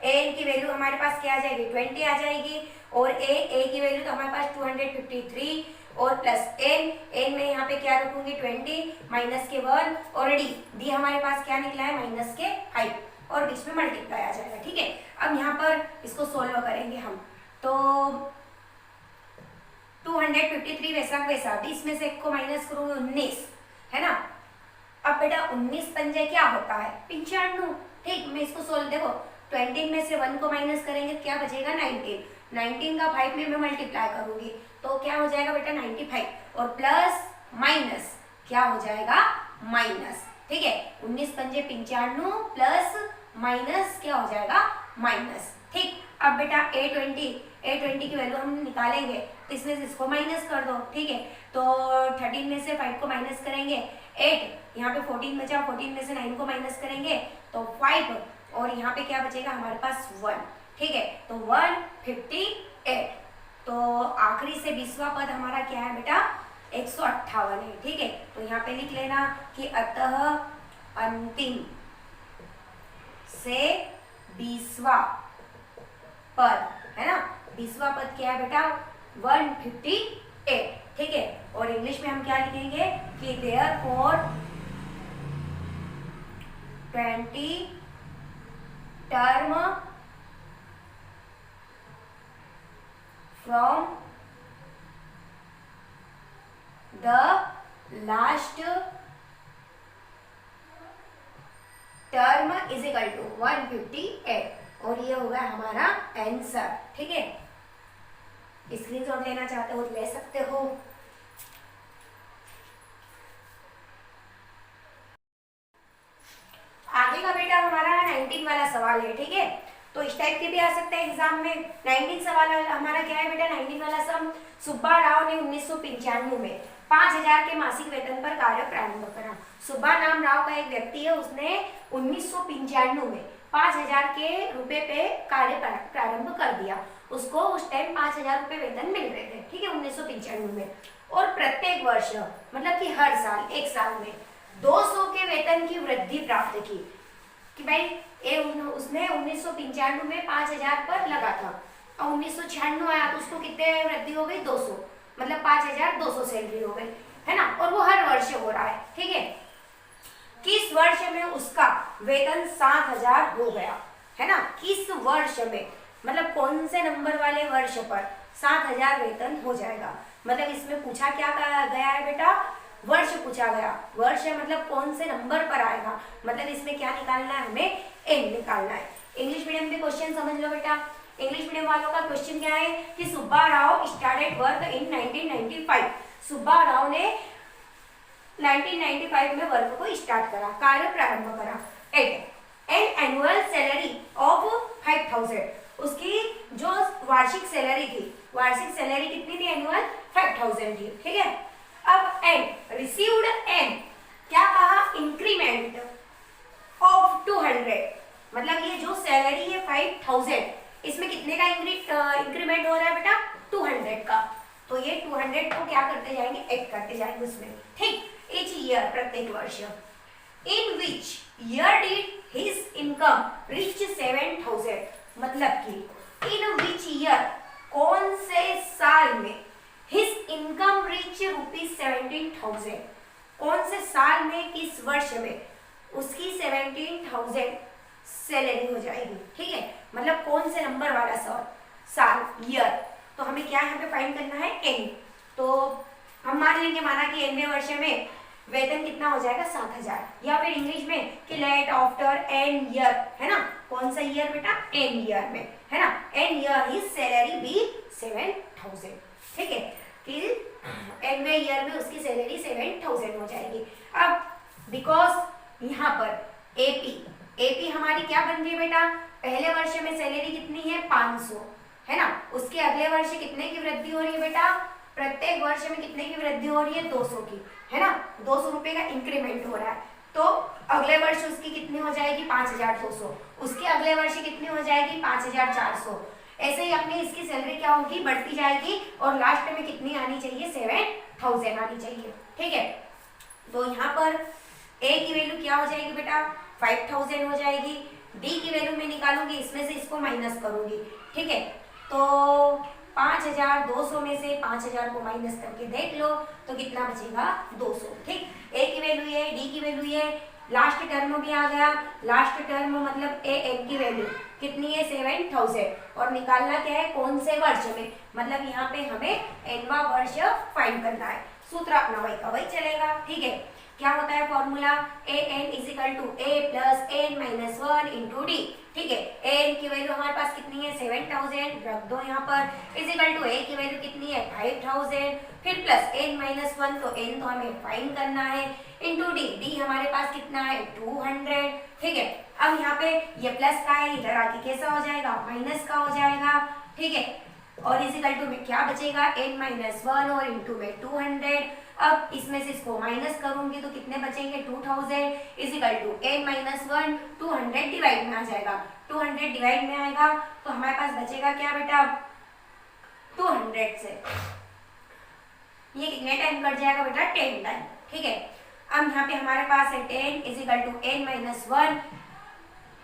एन की वैल्यू हमारे पास क्या आ जाएगी 20 आ जाएगी, और ए की वैल्यू तो हमारे पास 253 और प्लस एन में यहाँ पे क्या रखूंगी 20 माइनस के 1 और डी हमारे पास क्या निकला है माइनस के 5 और बीच में मल्टीप्लाई आ जाएगा, ठीक है। अब यहाँ पर इसको सोल्व करेंगे हम, तो 253 वैसा 20 में से एक को माइनस करूंगी 19, है ना। अब बेटा 19 पंजे क्या होता है 95, ठीक। मैं इसको सोल्व देखो 20 में से 1 को माइनस करेंगे क्या बचेगा 19 का 5 में मैं मल्टीप्लाई करूंगी तो क्या हो जाएगा बेटा 95 और प्लस माइनस क्या हो जाएगा माइनस, ठीक है। 19 पंजे 95 प्लस माइनस क्या हो जाएगा माइनस, ठीक। अब बेटा A20 की वैल्यू हम निकालेंगे तो इसमें से इसको माइनस कर दो, ठीक है। तो 13 में से 5 को माइनस करेंगे 8, यहाँ पे 14 बचा, 14 में से 9 को माइनस करेंगे तो 5, और यहाँ पे क्या बचेगा हमारे पास 1, ठीक है। तो 158, तो आखिरी से 20वां पद हमारा क्या है बेटा 158 है, ठीक है। तो यहाँ पे लिख लेना कि अतः अंतिम से 20वां पद है ना, 20वां पद क्या है बेटा 158, ठीक है। और इंग्लिश में हम क्या लिखेंगे कि therefore 20 term from the last term is equal to 158, और ये होगा हमारा आंसर, ठीक है। स्क्रीनशॉट लेना चाहते हो तो ले सकते हो। आगे का बेटा हमारा 19 वाला सवाल है, ठीक है। तो इस टाइप के भी आ सकते हैं एग्जाम में। 19 सवाल हमारा क्या है बेटा 19 वाला सम, सुब्बा राव ने 1995 में 5000 के मासिक वेतन पर कार्य प्रारंभ करा। सुब्बा नाम राव का एक व्यक्ति है, उसने 1995 में 5000 के रुपए पे कार्य प्रारंभ कर दिया। उसको उस टाइम 5000 रुपए वेतन मिल रहे थे, ठीक है 1995 में। और प्रत्येक वर्ष मतलब कि हर साल एक साल में 200 के वेतन की वृद्धि प्राप्त की। कि भाई उसने 1995 में 5000 पर लगा था और 1996 आया तो उसको कितने वृद्धि हो गई 200, मतलब 5200 सैलरी हो गई, है ना। और वो हर वर्ष हो रहा है, ठीक है। किस वर्ष में उसका वेतन 7000 हो गया, है ना। किस वर्ष में मतलब कौन से नंबर वाले वर्ष पर 7000 वेतन हो जाएगा। मतलब इसमें पूछा क्या गया है बेटा वर्ष पूछा गया। वर्ष मतलब कौन से नंबर पर आएगा, मतलब इसमें क्या निकालना है हमें एन निकालना है। इंग्लिश मीडियम में क्वेश्चन समझ लो बेटा। इंग्लिश मीडियम वालों का क्वेश्चन क्या है कि Subba Rao started work in 1995। Subba Rao ने 1995 में वर्क को स्टार्ट करा, कार्य प्रारंभ करा। At an annual salary of 5000, उसकी जो वार्षिक सैलरी थी, वार्षिक सैलरी कितनी थी एनुअल 5000 थी, ठीक है। अब एंड रिसीव्ड एंड क्या कहा इंक्रीमेंट ऑफ 200, मतलब ये जो सैलरी है 5000 इसमें कितने का इंक्रीमेंट हो रहा है बेटा 200 का। तो ये 200 को क्या करते जाएंगे ऐड करते जाएंगे उसमें, ठीक। ईच ईयर प्रत्येक वर्ष। In which year did his income reach 7000, मतलब कि इन विच ईयर कौन से साल में हिज इनकम रीच ₹17,000, कौन से साल में किस वर्ष में उसकी 17,000 सैलरी हो जाएगी, ठीक है। मतलब कौन से नंबर वाला साल ईयर। तो हमें क्या यहाँ पे फाइंड करना है एन। तो हम मान लेंगे माना कि एनवें वर्ष में वेतन कितना हो जाएगा 7000, या फिर इंग्लिश में कि लेट आफ्टर एन ईयर, है ना। कौन सा ईयर बेटा एन ईयर में, है ना। In year his salary be 7000, ठीक है। कि एनवे ईयर में उसकी सैलरी 7000 हो जाएगी। अब बिकॉज यहाँ पर एपी हमारी क्या बन रही है बेटा, पहले वर्ष में सैलरी कितनी है 500, है ना। उसके अगले वर्ष कितने की वृद्धि हो रही है बेटा, प्रत्येक वर्ष में कितने की वृद्धि हो रही है 200 की, है ना। 200 रुपए का इंक्रीमेंट हो रहा है। तो अगले वर्ष उसकी कितनी हो जाएगी 5200, उसके अगले वर्ष कितनी हो जाएगी 5400। ऐसे ही अपनी इसकी सैलरी क्या होगी बढ़ती जाएगी और लास्ट में कितनी आनी चाहिए 7000 आनी चाहिए, ठीक है। तो यहाँ पर ए की वैल्यू क्या हो जाएगी बेटा 5000 हो जाएगी। डी की वैल्यू मैं निकालूंगी, इसमें से इसको माइनस करूंगी, ठीक है। तो 5200 में से 5000 को माइनस करके देख लो तो कितना बचेगा 200, ठीक। ए की वैल्यू ये, डी की वैल्यू ये, लास्ट टर्म भी आ गया। लास्ट टर्म मतलब ए एन की वैल्यू कितनी है 7000, और निकालना क्या है कौन से वर्ष में, मतलब यहाँ पे हमें एनवा वर्ष फाइंड करना है। सूत्र अपना वही का वही चलेगा, ठीक है। क्या होता है formula a N is equal to A plus N minus 1 into D, ठीक है। एन की वैल्यू हमारे पास कितनी है 7000 रख दो यहाँ पर, इज इक्वल टू ए की वैल्यू कितनी है 5000, फिर प्लस एन माइनस 1, तो एन तो हमें फाइंड करना है, इंटू डी, डी हमारे पास कितना है 200, ठीक है। अब यहाँ पे ये प्लस का है, इधर आके कैसा हो जाएगा माइनस का हो जाएगा, ठीक है। और इजिकल टू में क्या बचेगा, n-1 और इंटू में 200। अब इसमें से इसको माइनस करूंगी तो कितने बचेंगे, 2000 इजिकल टू n-1 200 डिवाइड में आ जाएगा, 200 डिवाइड में आएगा तो हमारे पास बचेगा क्या बेटा, 200 से ये कितने टाइम कट जाएगा बेटा, 10 टाइम। ठीक है, अब यहाँ पे हमारे पास है 10 इजिकल टू n-1,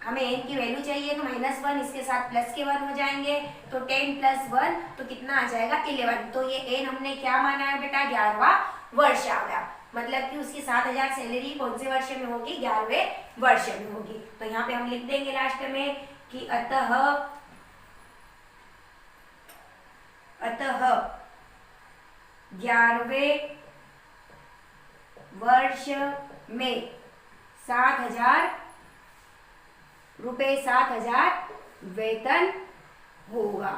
हमें n की वैल्यू चाहिए तो -1 इसके साथ प्लस के 1 हो जाएंगे, तो 10 + 1 तो कितना आ जाएगा 11। तो ये n हमने क्या माना है बेटा, 11वां वर्ष आ गया, मतलब कि उसकी 7000 सैलरी कौन से वर्ष में होगी, 11वें वर्ष में होगी। तो यहाँ पे हम लिख देंगे लास्ट में कि अतः 11वें वर्ष में 7000 रुपये 7000 वेतन होगा।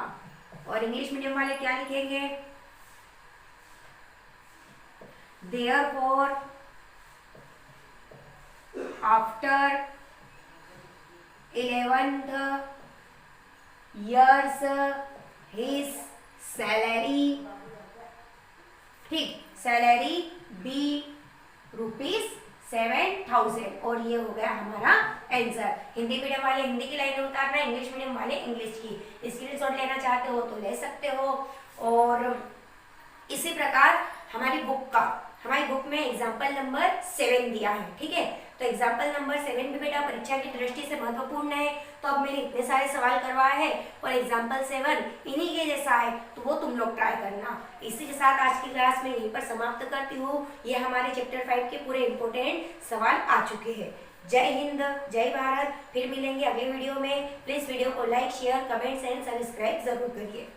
और इंग्लिश मीडियम वाले क्या लिखेंगे, Therefore, after 11th years his salary, ठीक, सैलरी बी ₹7,000। और ये हो गया हमारा आंसर। हिंदी मीडियम वाले हिंदी की लाइनें उतारना, इंग्लिश मीडियम वाले इंग्लिश की। स्क्रीनशॉट लेना चाहते हो तो ले सकते हो। और इसी प्रकार हमारी बुक में एग्जाम्पल नंबर 7 दिया है। ठीक है, तो एग्जाम्पल नंबर 7 भी बेटा परीक्षा की दृष्टि से महत्वपूर्ण है। तो अब मैंने इतने सारे सवाल करवाए हैं और एग्जाम्पल 7 इन्हीं के जैसा है, तो वो तुम लोग ट्राई करना। इसी के साथ आज की क्लास में यहीं पर समाप्त करती हूँ। ये हमारे चैप्टर 5 के पूरे इंपोर्टेंट सवाल आ चुके हैं। जय हिंद, जय भारत। फिर मिलेंगे अगले वीडियो में। प्लीज वीडियो को like, share, comments and subscribe जरूर करिए।